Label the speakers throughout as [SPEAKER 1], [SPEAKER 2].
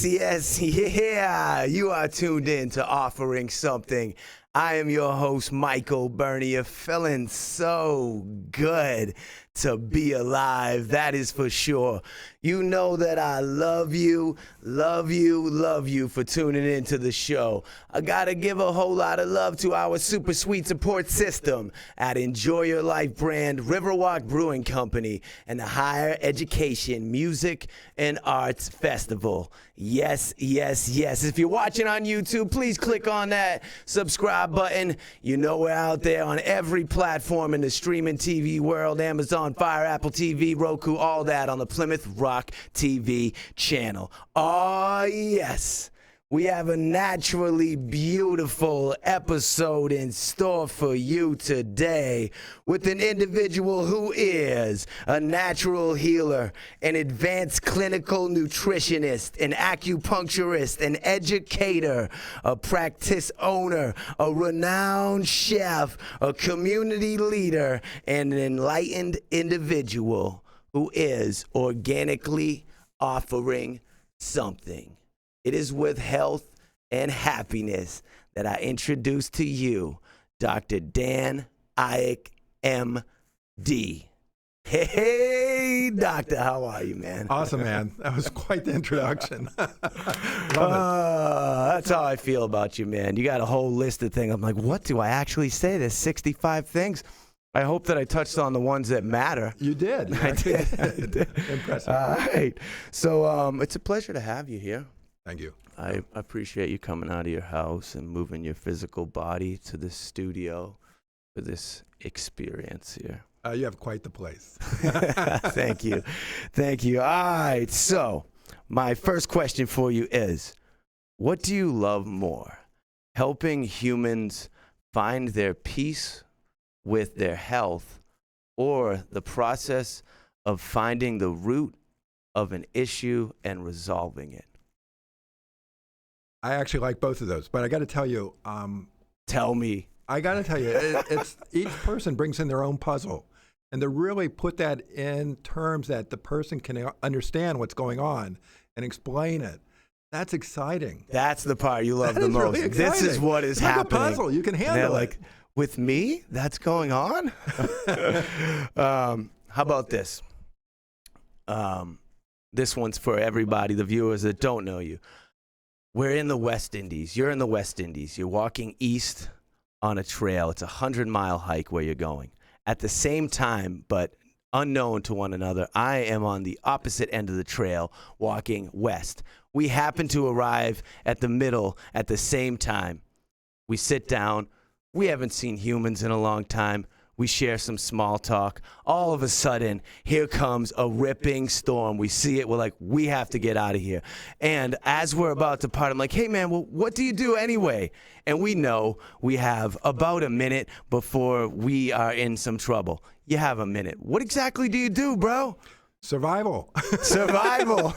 [SPEAKER 1] Yeah. You are tuned in to Offering Something. I am your host, Michael Bernier, feeling so good to be alive. That is for sure. You know that I love you for tuning into the show. I got to give a whole lot of love to our super sweet support system at Enjoy Your Life brand, Riverwalk Brewing Company, and the Higher Education Music and Arts Festival. Yes. If you're watching on YouTube, please click on that subscribe button. You know we're out there on every platform in the streaming TV world, Amazon Fire, Apple TV, Roku, all that on the Plymouth Rock TV channel. Oh, yes. We have a naturally beautiful episode in store for you today with an individual who is a natural healer, an advanced clinical nutritionist, an acupuncturist, an educator, a practice owner, a renowned chef, a community leader, and an enlightened individual who is organically offering something. It is with health and happiness that I introduce to you Dr. Dan Eyink, M.D. Hey, doctor, how are you, man?
[SPEAKER 2] Awesome, man. That was quite the introduction.
[SPEAKER 1] That's how I feel about you, man. You got a whole list of things. I'm like, what do I actually say? There's 65 things. I hope that I touched on the ones that matter.
[SPEAKER 2] You did.
[SPEAKER 1] I did.
[SPEAKER 2] Impressive.
[SPEAKER 1] All right. So it's a pleasure to have you here.
[SPEAKER 2] Thank you.
[SPEAKER 1] I appreciate you coming out of your house and moving your physical body to the studio for this experience here.
[SPEAKER 2] You have quite the place.
[SPEAKER 1] Thank you. All right. So my first question for you is, what do you love more? Helping humans find their peace with their health, or the process of finding the root of an issue and resolving it?
[SPEAKER 2] I actually like both of those, but I got to tell you.
[SPEAKER 1] Tell me.
[SPEAKER 2] I got to tell you, it's each person brings in their own puzzle, and to really put that in terms that the person can understand what's going on and explain it. That's exciting.
[SPEAKER 1] That's the part you love the most.
[SPEAKER 2] Really exciting.
[SPEAKER 1] This is what is
[SPEAKER 2] it's like
[SPEAKER 1] happening.
[SPEAKER 2] A puzzle. You can handle
[SPEAKER 1] it. With me, that's going on? How about this? This one's for everybody, the viewers that don't know you. We're in the West Indies. You're in the West Indies. You're walking east on a trail. It's a 100-mile hike where you're going. At the same time, but unknown to one another, I am on the opposite end of the trail walking west. We happen to arrive at the middle at the same time. We sit down. We haven't seen humans in a long time. We share some small talk. All of a sudden, here comes a ripping storm. We see it. We're like, we have to get out of here. And as we're about to part, I'm like, hey, man, well, what do you do anyway? And we know we have about a minute before we are in some trouble. You have a minute. What exactly do you do, bro?
[SPEAKER 2] Survival.
[SPEAKER 1] Survival.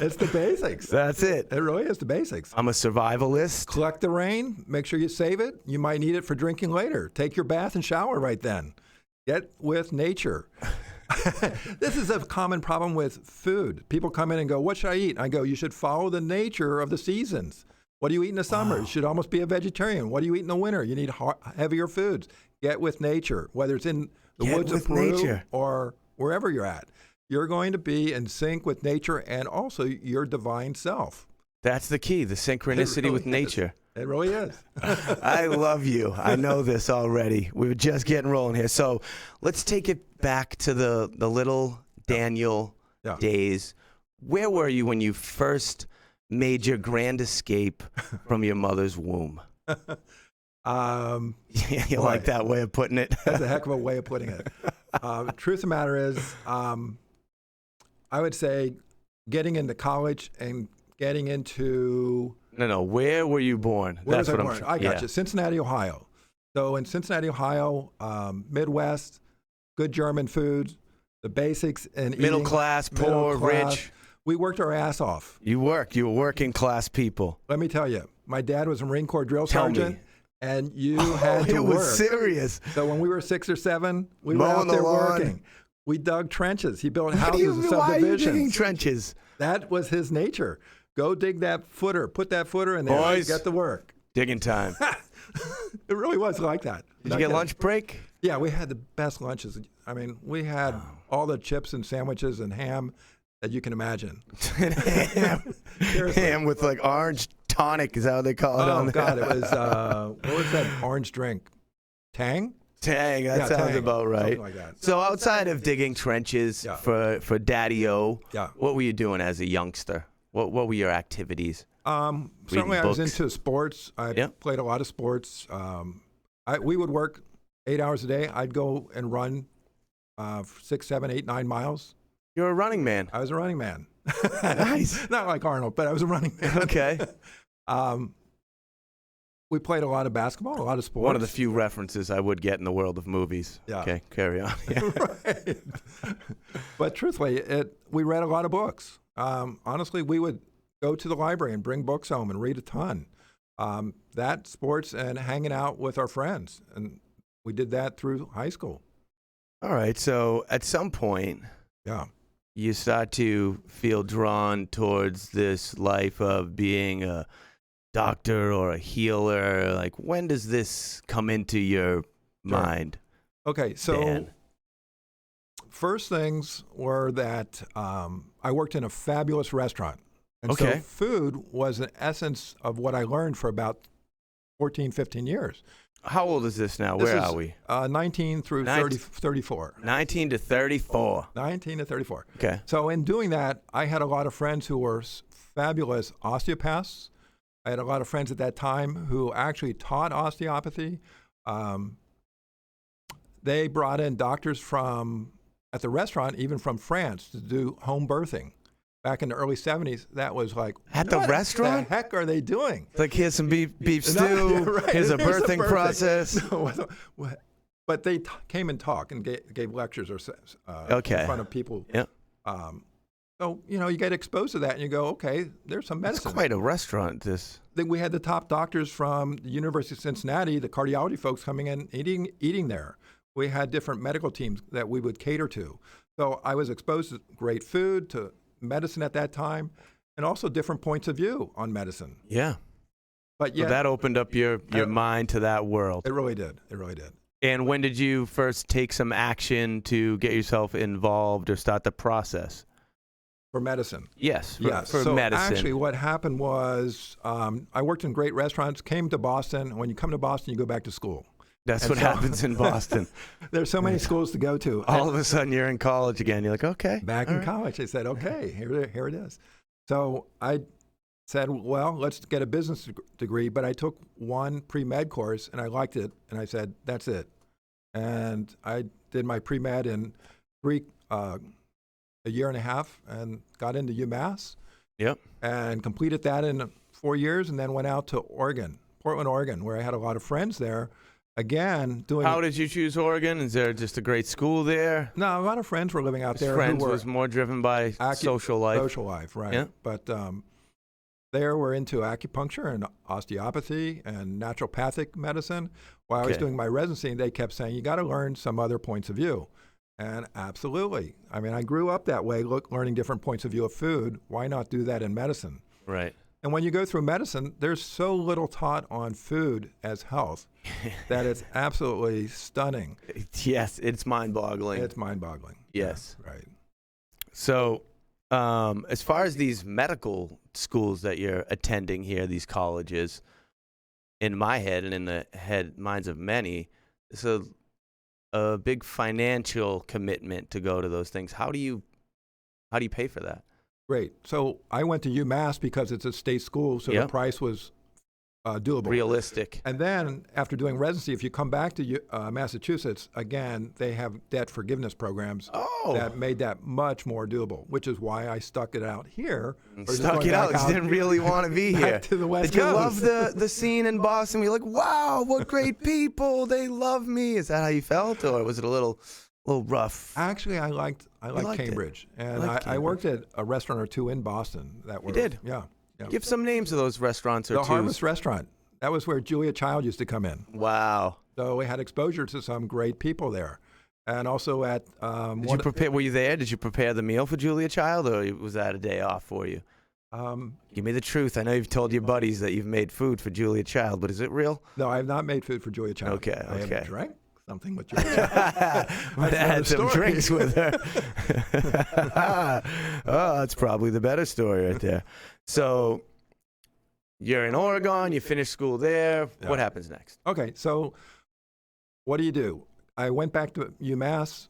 [SPEAKER 2] It's the basics.
[SPEAKER 1] That's it.
[SPEAKER 2] It really is the basics.
[SPEAKER 1] I'm a survivalist.
[SPEAKER 2] Collect the rain. Make sure you save it. You might need it for drinking later. Take your bath and shower right then. Get with nature. This is a common problem with food. People come in and go, what should I eat? I go, you should follow the nature of the seasons. What do you eat in the summer? You should almost be a vegetarian. What do you eat in the winter? You need heavier foods. Get with nature, whether it's in the woods of Peru or wherever you're at. You're going to be in sync with nature and also your divine self.
[SPEAKER 1] That's the key, the synchronicity really with nature.
[SPEAKER 2] It really is.
[SPEAKER 1] I love you. I know this already. We were just getting rolling here. So let's take it back to the little Daniel days. Where were you when you first made your grand escape from your mother's womb? You like that way of putting it?
[SPEAKER 2] That's a heck of a way of putting it. Truth of the matter is, I would say getting into college and getting into...
[SPEAKER 1] No. Where were you born?
[SPEAKER 2] Where was I born? I got you. Cincinnati, Ohio. So in Cincinnati, Ohio, Midwest, good German food, the basics and
[SPEAKER 1] middle class, poor, rich.
[SPEAKER 2] We worked our ass off.
[SPEAKER 1] You were working class people.
[SPEAKER 2] Let me tell you, my dad was a Marine Corps drill sergeant. And you had to work.
[SPEAKER 1] It was serious.
[SPEAKER 2] So when we were 6 or 7, we were out there working. We dug trenches. He built houses and subdivisions.
[SPEAKER 1] Why are you digging trenches?
[SPEAKER 2] That was his nature. go dig that footer, put that footer in there,
[SPEAKER 1] Boys.
[SPEAKER 2] get to work.
[SPEAKER 1] Digging time.
[SPEAKER 2] It really was like that.
[SPEAKER 1] Did you get lunch break?
[SPEAKER 2] Yeah, we had the best lunches. I mean, we had all the chips and sandwiches and ham that you can imagine.
[SPEAKER 1] Ham with like orange tonic, is that what they call it?
[SPEAKER 2] Oh, God, it was, what was that orange drink? Tang?
[SPEAKER 1] Tang, that sounds
[SPEAKER 2] Tang.
[SPEAKER 1] about right.
[SPEAKER 2] Something like that.
[SPEAKER 1] So outside of digging trenches
[SPEAKER 2] Yeah.
[SPEAKER 1] for Daddy-O,
[SPEAKER 2] Yeah.
[SPEAKER 1] what were you doing as a youngster? What were your activities?
[SPEAKER 2] Certainly I was
[SPEAKER 1] books.
[SPEAKER 2] into sports. I
[SPEAKER 1] Yep.
[SPEAKER 2] played a lot of sports. We would work 8 hours a day. I'd go and run 6, 7, 8, 9 miles.
[SPEAKER 1] You're a running man.
[SPEAKER 2] I was a running man.
[SPEAKER 1] Nice.
[SPEAKER 2] Not like Arnold, but I was a running man.
[SPEAKER 1] Okay.
[SPEAKER 2] We played a lot of basketball, a lot of sports.
[SPEAKER 1] One of the few references I would get in the world of movies.
[SPEAKER 2] Yeah.
[SPEAKER 1] Okay, carry on.
[SPEAKER 2] Right. But truthfully, we read a lot of books. Honestly, we would go to the library and bring books home and read a ton. That, sports, and hanging out with our friends. And we did that through high school.
[SPEAKER 1] All right, so at some point,
[SPEAKER 2] Yeah.
[SPEAKER 1] you start to feel drawn towards this life of being a doctor or a healer. Like, when does this come into your mind?
[SPEAKER 2] Okay, so
[SPEAKER 1] Dan?
[SPEAKER 2] first things were that I worked in a fabulous restaurant. And so
[SPEAKER 1] Okay.
[SPEAKER 2] food was an essence of what I learned for about 14, 15 years.
[SPEAKER 1] How old is this now?
[SPEAKER 2] This
[SPEAKER 1] Where
[SPEAKER 2] is,
[SPEAKER 1] are we?
[SPEAKER 2] 19 through 34.
[SPEAKER 1] 19 to 34.
[SPEAKER 2] 19 to 34.
[SPEAKER 1] Okay.
[SPEAKER 2] So in doing that, I had a lot of friends who were fabulous osteopaths. I had a lot of friends at that time who actually taught osteopathy. They brought in doctors at the restaurant, even from France, to do home birthing. Back in the early 70s, that was like,
[SPEAKER 1] At the
[SPEAKER 2] what
[SPEAKER 1] restaurant?
[SPEAKER 2] the heck are they doing?
[SPEAKER 1] Like, here's some beef stew.
[SPEAKER 2] No, yeah, right.
[SPEAKER 1] Here's a
[SPEAKER 2] Here's the
[SPEAKER 1] birthing
[SPEAKER 2] birthing.
[SPEAKER 1] process.
[SPEAKER 2] No, but they came and talked and gave lectures or
[SPEAKER 1] Okay.
[SPEAKER 2] in front of people.
[SPEAKER 1] Yep.
[SPEAKER 2] So, you get exposed to that and you go, okay, there's some
[SPEAKER 1] It's
[SPEAKER 2] medicine.
[SPEAKER 1] quite a restaurant, this.
[SPEAKER 2] Then we had the top doctors from the University of Cincinnati, the cardiology folks coming in, eating there. We had different medical teams that we would cater to. So I was exposed to great food, to medicine at that time, and also different points of view on medicine.
[SPEAKER 1] Yeah.
[SPEAKER 2] But
[SPEAKER 1] So
[SPEAKER 2] yeah,
[SPEAKER 1] that opened up your mind to that world.
[SPEAKER 2] it really did. It really did.
[SPEAKER 1] And when did you first take some action to get yourself involved or start the process?
[SPEAKER 2] For medicine.
[SPEAKER 1] Yes, for
[SPEAKER 2] so
[SPEAKER 1] medicine.
[SPEAKER 2] Actually, what happened was I worked in great restaurants, came to Boston. When you come to Boston, you go back to school.
[SPEAKER 1] That's
[SPEAKER 2] and
[SPEAKER 1] what
[SPEAKER 2] so-
[SPEAKER 1] happens in Boston.
[SPEAKER 2] There's so many schools to go to.
[SPEAKER 1] All of a sudden, you're in college again. You're like, okay.
[SPEAKER 2] Back
[SPEAKER 1] all
[SPEAKER 2] in
[SPEAKER 1] right.
[SPEAKER 2] college, I said, okay, here it is. So I said, well, let's get a business degree. But I took one pre-med course, and I liked it. And I said, that's it. And I did my pre-med in a year and a half and got into UMass.
[SPEAKER 1] Yep.
[SPEAKER 2] And completed that in 4 years and then went out to Oregon, Portland, Oregon, where I had a lot of friends there. Again, doing...
[SPEAKER 1] How did you choose Oregon? Is there just a great school there?
[SPEAKER 2] No, a lot of friends were living out there.
[SPEAKER 1] Friends
[SPEAKER 2] who were
[SPEAKER 1] was more driven by social life.
[SPEAKER 2] Social life, right.
[SPEAKER 1] Yeah.
[SPEAKER 2] But there we're into acupuncture and osteopathy and naturopathic medicine. While I was
[SPEAKER 1] Okay.
[SPEAKER 2] doing my residency, they kept saying, you got to learn some other points of view. And absolutely. I mean, I grew up that way, learning different points of view of food. Why not do that in medicine?
[SPEAKER 1] Right.
[SPEAKER 2] And when you go through medicine, there's so little taught on food as health that it's absolutely stunning.
[SPEAKER 1] Yes, it's mind-boggling.
[SPEAKER 2] It's mind-boggling.
[SPEAKER 1] Yes.
[SPEAKER 2] Yeah, right.
[SPEAKER 1] So, as far as these medical schools that you're attending here, these colleges, in my head and in the minds of many, it's a big financial commitment to go to those things. How do you pay for that?
[SPEAKER 2] Great. So I went to UMass because it's a state school, so
[SPEAKER 1] Yep.
[SPEAKER 2] the price was doable.
[SPEAKER 1] Realistic.
[SPEAKER 2] And then after doing residency, if you come back to Massachusetts, again, they have debt forgiveness programs that made that much more doable, which is why I stuck it out here. versus
[SPEAKER 1] Stuck
[SPEAKER 2] going
[SPEAKER 1] it out.
[SPEAKER 2] back
[SPEAKER 1] You didn't really want to be
[SPEAKER 2] back
[SPEAKER 1] here.
[SPEAKER 2] to the West
[SPEAKER 1] Did you
[SPEAKER 2] Coast.
[SPEAKER 1] love the scene in Boston? You're like, wow, what great people. They love me. Is that how you felt? Or was it a little rough?
[SPEAKER 2] Actually, I liked
[SPEAKER 1] liked it.
[SPEAKER 2] Cambridge. And
[SPEAKER 1] liked
[SPEAKER 2] I worked at a restaurant or two in Boston that were.
[SPEAKER 1] did?
[SPEAKER 2] Yeah.
[SPEAKER 1] Give some names of those restaurants or
[SPEAKER 2] The
[SPEAKER 1] twos.
[SPEAKER 2] Harvest Restaurant. That was where Julia Child used to come in.
[SPEAKER 1] Wow.
[SPEAKER 2] So we had exposure to some great people there. And also at...
[SPEAKER 1] Were you there? Did you prepare the meal for Julia Child, or was that a day off for you? Give me the truth. I know you've told your buddies that you've made food for Julia Child, but is it real?
[SPEAKER 2] No, I have not made food for Julia Child.
[SPEAKER 1] Okay,
[SPEAKER 2] I
[SPEAKER 1] okay.
[SPEAKER 2] have drank something with Julia Child.
[SPEAKER 1] But I had some drinks with her. Oh, that's probably the better story right there. So you're in Oregon, you finish school there.
[SPEAKER 2] Yeah.
[SPEAKER 1] What happens next?
[SPEAKER 2] Okay, so what do? I went back to UMass,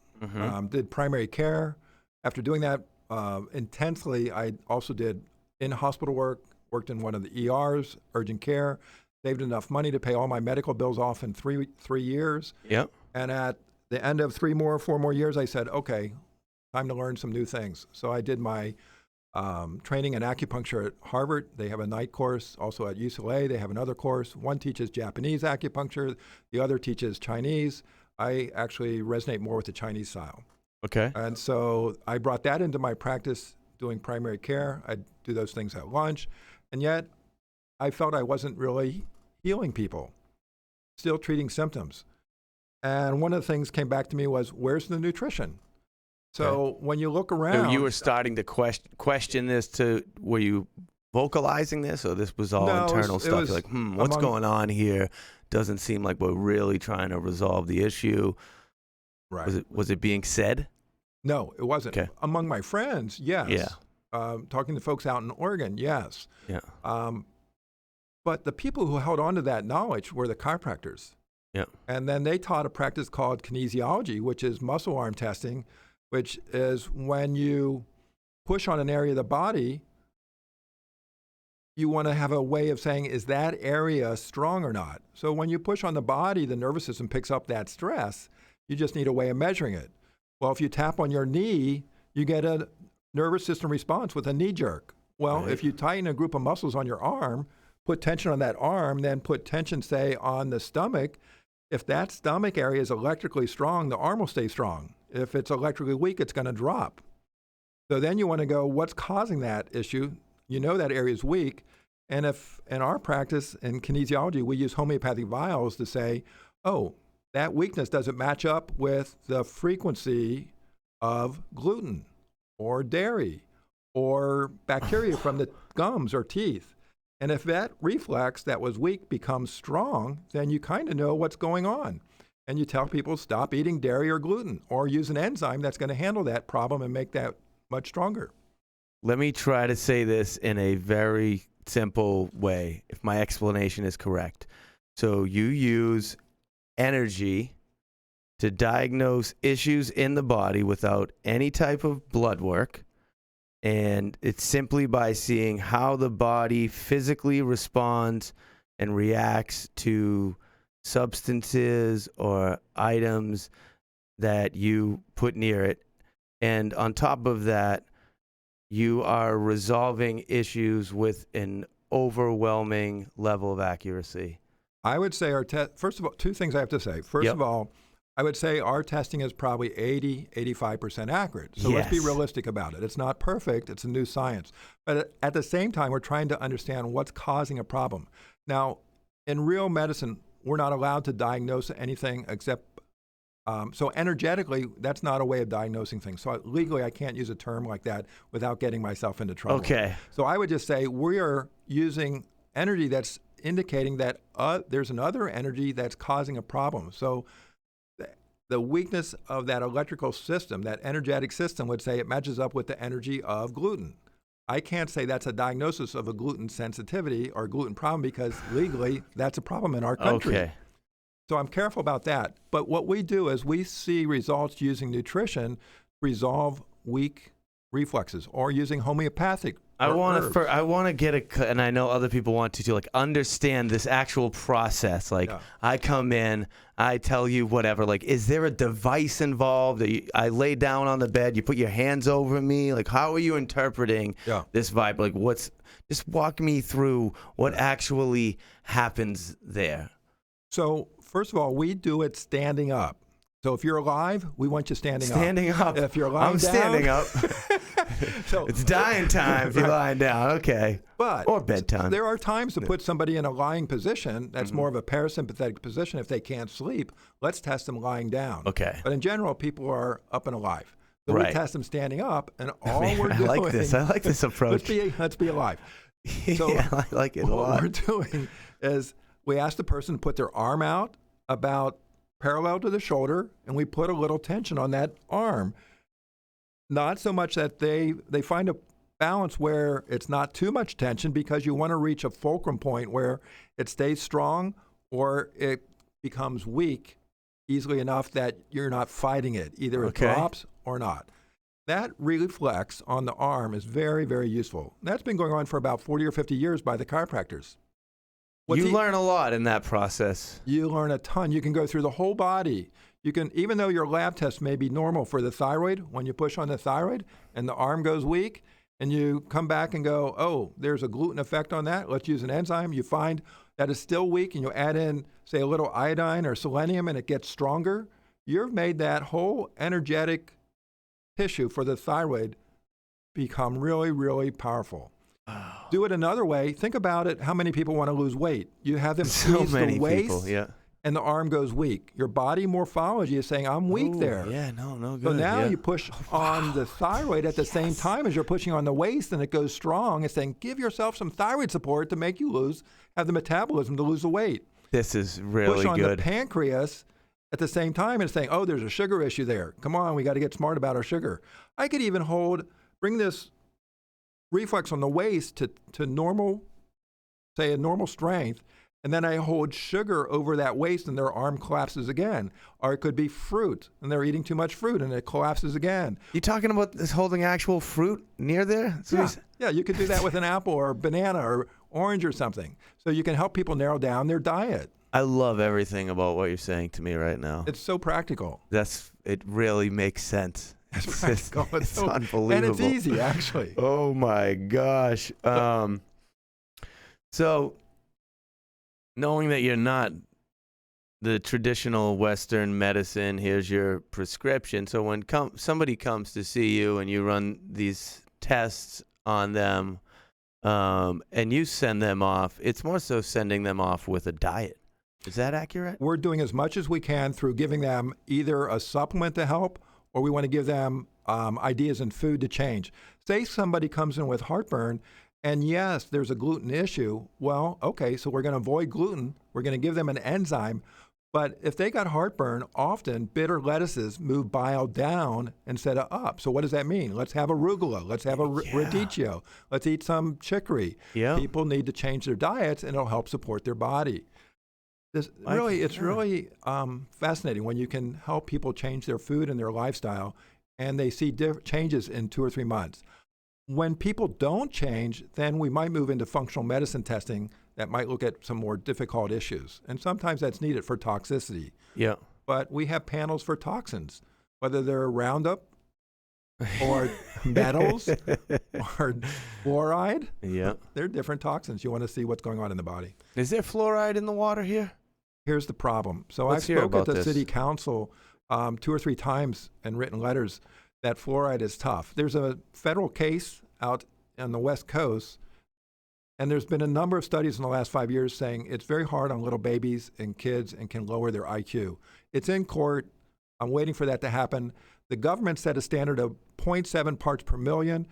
[SPEAKER 2] did primary care. After doing that intensely, I also did in-hospital work, worked in one of the ERs, urgent care, saved enough money to pay all my medical bills off in three years.
[SPEAKER 1] Yep.
[SPEAKER 2] And at the end of 4 more years, I said, okay, time to learn some new things. So I did my training in acupuncture at Harvard. They have a night course. Also at UCLA, they have another course. One teaches Japanese acupuncture. The other teaches Chinese. I actually resonate more with the Chinese style.
[SPEAKER 1] Okay.
[SPEAKER 2] And so I brought that into my practice doing primary care. I'd do those things at lunch. And yet I felt I wasn't really healing people, still treating symptoms. And one of the things came back to me was, where's the nutrition? So when you look around.
[SPEAKER 1] So you were starting to question this were you vocalizing this, or this was all internal stuff? You're like, what's going on here? Doesn't seem like we're really trying to resolve the issue.
[SPEAKER 2] Right.
[SPEAKER 1] Was it being said?
[SPEAKER 2] No, it wasn't.
[SPEAKER 1] Okay.
[SPEAKER 2] Among my friends, yes.
[SPEAKER 1] Yeah.
[SPEAKER 2] Talking to folks out in Oregon, yes.
[SPEAKER 1] Yeah.
[SPEAKER 2] But the people who held on to that knowledge were the chiropractors.
[SPEAKER 1] Yeah.
[SPEAKER 2] And then they taught a practice called kinesiology, which is muscle arm testing, which is when you push on an area of the body, you want to have a way of saying, is that area strong or not? So when you push on the body, the nervous system picks up that stress. You just need a way of measuring it. Well, if you tap on your knee, you get a nervous system response with a knee jerk. Well,
[SPEAKER 1] Right.
[SPEAKER 2] If you tighten a group of muscles on your arm, put tension on that arm, then put tension, say, on the stomach, if that stomach area is electrically strong, the arm will stay strong. If it's electrically weak, it's going to drop. So then you want to go, what's causing that issue? You know that area is weak. And if in our practice in kinesiology, we use homeopathic vials to say, oh, that weakness doesn't match up with the frequency of gluten or dairy or bacteria from the gums or teeth. And if that reflex that was weak becomes strong, then you kind of know what's going on. And you tell people stop eating dairy or gluten or use an enzyme that's going to handle that problem and make that much stronger.
[SPEAKER 1] Let me try to say this in a very simple way, if my explanation is correct. So you use energy to diagnose issues in the body without any type of blood work. And it's simply by seeing how the body physically responds and reacts to substances or items that you put near it. And on top of that, you are resolving issues with an overwhelming level of accuracy.
[SPEAKER 2] I would say first of all, two things I have to say. First of all, I would say our testing is probably 85% accurate. So let's be realistic about it. It's not perfect. It's a new science. But at the same time, we're trying to understand what's causing a problem. Now, in real medicine, we're not allowed to diagnose anything except, so energetically, that's not a way of diagnosing things. So legally, I can't use a term like that without getting myself into trouble.
[SPEAKER 1] Okay.
[SPEAKER 2] So I would just say we are using energy that's indicating that there's another energy that's causing a problem. So the weakness of that electrical system, that energetic system, would say it matches up with the energy of gluten. I can't say that's a diagnosis of a gluten sensitivity or gluten problem because legally that's a problem in our country.
[SPEAKER 1] Okay.
[SPEAKER 2] So I'm careful about that. But what we do is we see results using nutrition to resolve weak reflexes or using homeopathic.
[SPEAKER 1] I want to get and I know other people want to too, like understand this actual process. Like I come in, I tell you whatever, like, is there a device involved? I lay down on the bed, you put your hands over me. Like, how are you interpreting this vibe? Like, just walk me through what actually happens there.
[SPEAKER 2] So first of all, we do it standing up. So if you're alive, we want you standing
[SPEAKER 1] up.
[SPEAKER 2] If you're lying down.
[SPEAKER 1] I'm standing up.
[SPEAKER 2] So
[SPEAKER 1] it's dying time if you're lying down. Okay. Or bedtime.
[SPEAKER 2] There are times to put somebody in a lying position. That's more of a parasympathetic position. If they can't sleep, let's test them lying down.
[SPEAKER 1] Okay.
[SPEAKER 2] But in general, people are up and alive. So
[SPEAKER 1] Right.
[SPEAKER 2] we test them standing up, and all
[SPEAKER 1] Man,
[SPEAKER 2] we're
[SPEAKER 1] I
[SPEAKER 2] doing.
[SPEAKER 1] like this. I like this approach.
[SPEAKER 2] Let's be alive. So
[SPEAKER 1] yeah, I like it a
[SPEAKER 2] what
[SPEAKER 1] lot.
[SPEAKER 2] we're doing is we ask the person to put their arm out about parallel to the shoulder, and we put a little tension on that arm. Not so much that they find a balance where it's not too much tension, because you want to reach a fulcrum point where it stays strong or it becomes weak easily enough that you're not fighting it. Either it drops or not. That reflex on the arm is very, very useful. That's been going on for about 40 or 50 years by the chiropractors.
[SPEAKER 1] You learn a lot in that process.
[SPEAKER 2] You learn a ton. You can go through the whole body. You can, even though your lab test may be normal for the thyroid, when you push on the thyroid and the arm goes weak, and you come back and go, oh, there's a gluten effect on that. Let's use an enzyme. You find that it's still weak, and you add in, say, a little iodine or selenium, and it gets stronger. You've made that whole energetic tissue for the thyroid become really, really powerful. Do it another way. Think about it. How many people want to lose weight? You have them squeeze the waist, and the arm goes weak. Your body morphology is saying, I'm weak there.
[SPEAKER 1] Yeah, no good.
[SPEAKER 2] So now you push on the thyroid at the same time as you're pushing on the waist, and it goes strong. It's saying, give yourself some thyroid support to make you have the metabolism to lose the weight.
[SPEAKER 1] This is really
[SPEAKER 2] push on
[SPEAKER 1] good.
[SPEAKER 2] the pancreas at the same time, and it's saying, oh, there's a sugar issue there. Come on, we got to get smart about our sugar. I could even bring this reflex on the waist to normal, say a normal strength, and then I hold sugar over that waist and their arm collapses again. Or it could be fruit, and they're eating too much fruit and it collapses again.
[SPEAKER 1] You talking about this holding actual fruit near there? So
[SPEAKER 2] yeah, you could do that with an apple or a banana or orange or something. So you can help people narrow down their diet.
[SPEAKER 1] I love everything about what you're saying to me right now.
[SPEAKER 2] It's so practical.
[SPEAKER 1] It really makes sense.
[SPEAKER 2] It's practical.
[SPEAKER 1] It's
[SPEAKER 2] so
[SPEAKER 1] unbelievable.
[SPEAKER 2] And it's easy, actually.
[SPEAKER 1] Oh, my gosh. So, knowing that you're not the traditional Western medicine, here's your prescription. So when somebody comes to see you and you run these tests on them and you send them off, it's more so sending them off with a diet. Is that accurate?
[SPEAKER 2] We're doing as much as we can through giving them either a supplement to help, or we want to give them ideas in food to change. Say somebody comes in with heartburn, and yes, there's a gluten issue. Well, okay, so we're going to avoid gluten. We're going to give them an enzyme. But if they got heartburn, often bitter lettuces move bile down instead of up. So what does that mean? Let's have arugula. Let's have a radicchio. Let's eat some chicory.
[SPEAKER 1] Yeah.
[SPEAKER 2] People need to change their diets, and it'll help support their body. It's really fascinating when you can help people change their food and their lifestyle, and they see changes in 2 or 3 months. When people don't change, then we might move into functional medicine testing that might look at some more difficult issues. And sometimes that's needed for toxicity.
[SPEAKER 1] Yeah.
[SPEAKER 2] But we have panels for toxins, whether they're Roundup or metals or fluoride.
[SPEAKER 1] Yeah.
[SPEAKER 2] They're different toxins. You want to see what's going on in the body.
[SPEAKER 1] Is there fluoride in the water here?
[SPEAKER 2] Here's the problem. So
[SPEAKER 1] Let's
[SPEAKER 2] I
[SPEAKER 1] hear
[SPEAKER 2] spoke at
[SPEAKER 1] about
[SPEAKER 2] the
[SPEAKER 1] this.
[SPEAKER 2] city council 2 or 3 times and written letters that fluoride is tough. There's a federal case out on the West Coast, and there's been a number of studies in the last 5 years saying it's very hard on little babies and kids and can lower their IQ. It's in court. I'm waiting for that to happen. The government set a standard of 0.7 parts per million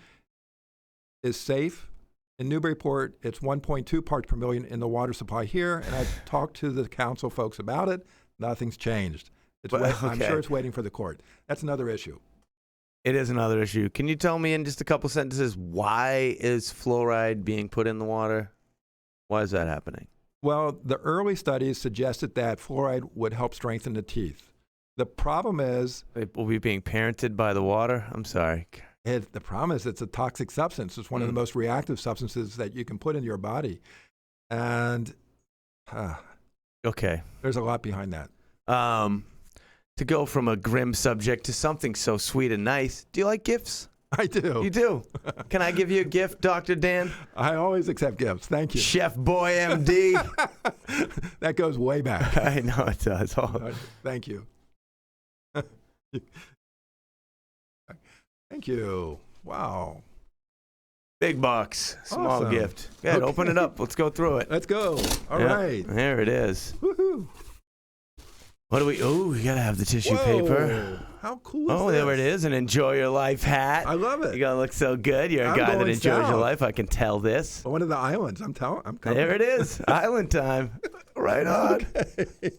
[SPEAKER 2] is safe. In Newburyport, it's 1.2 parts per million in the water supply here, and I've talked to the council folks about it. Nothing's changed. I'm sure it's waiting for the court. That's another issue.
[SPEAKER 1] It is another issue. Can you tell me in just a couple sentences, why is fluoride being put in the water? Why is that happening?
[SPEAKER 2] Well, the early studies suggested that fluoride would help strengthen the teeth. The problem is...
[SPEAKER 1] It will be being parented by the water? I'm sorry.
[SPEAKER 2] The problem is it's a toxic substance. It's one of the most reactive substances that you can put into your body. And
[SPEAKER 1] okay,
[SPEAKER 2] there's a lot behind that.
[SPEAKER 1] To go from a grim subject to something so sweet and nice, do you like gifts?
[SPEAKER 2] I do.
[SPEAKER 1] You do? Can I give you a gift, Dr. Dan?
[SPEAKER 2] I always accept gifts. Thank you.
[SPEAKER 1] Chef Boy MD.
[SPEAKER 2] That goes way back.
[SPEAKER 1] I know it does. Oh.
[SPEAKER 2] Thank you. Thank you. Wow.
[SPEAKER 1] Big box. Small
[SPEAKER 2] Awesome.
[SPEAKER 1] gift. Go ahead, open it up. Let's go through it.
[SPEAKER 2] Let's go. All right.
[SPEAKER 1] There it is.
[SPEAKER 2] Woohoo.
[SPEAKER 1] What do we... Oh, we got to have the tissue
[SPEAKER 2] Whoa.
[SPEAKER 1] paper.
[SPEAKER 2] How cool is
[SPEAKER 1] Oh,
[SPEAKER 2] this?
[SPEAKER 1] there it is, an Enjoy Your Life hat.
[SPEAKER 2] I love it.
[SPEAKER 1] You're going to look so good. You're a
[SPEAKER 2] I'm
[SPEAKER 1] guy that
[SPEAKER 2] going
[SPEAKER 1] enjoys your
[SPEAKER 2] south.
[SPEAKER 1] life. I can tell this.
[SPEAKER 2] One of the islands. I'm coming.
[SPEAKER 1] There it is. Island time. Right on.
[SPEAKER 2] Okay.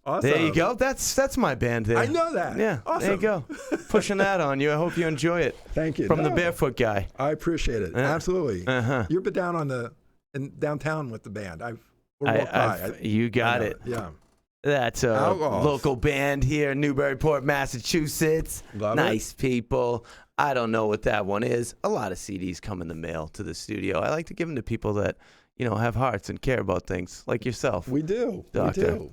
[SPEAKER 2] Awesome.
[SPEAKER 1] There you go. That's my band there.
[SPEAKER 2] I know that.
[SPEAKER 1] Yeah,
[SPEAKER 2] Awesome.
[SPEAKER 1] there you go. Pushing that on you. I hope you enjoy it.
[SPEAKER 2] Thank you.
[SPEAKER 1] From the
[SPEAKER 2] No,
[SPEAKER 1] Barefoot Guy.
[SPEAKER 2] I appreciate it. Absolutely.
[SPEAKER 1] Uh-huh.
[SPEAKER 2] You've been down in downtown with the band. We'll walk by.
[SPEAKER 1] You got it.
[SPEAKER 2] Yeah.
[SPEAKER 1] That's a
[SPEAKER 2] Outlaws.
[SPEAKER 1] local band here in Newburyport, Massachusetts.
[SPEAKER 2] Love
[SPEAKER 1] nice people. I don't know what that one is. A lot of CDs come in the mail to the studio. I like to give them to people that, have hearts and care about things like yourself.
[SPEAKER 2] We do.
[SPEAKER 1] Doctor.
[SPEAKER 2] We do.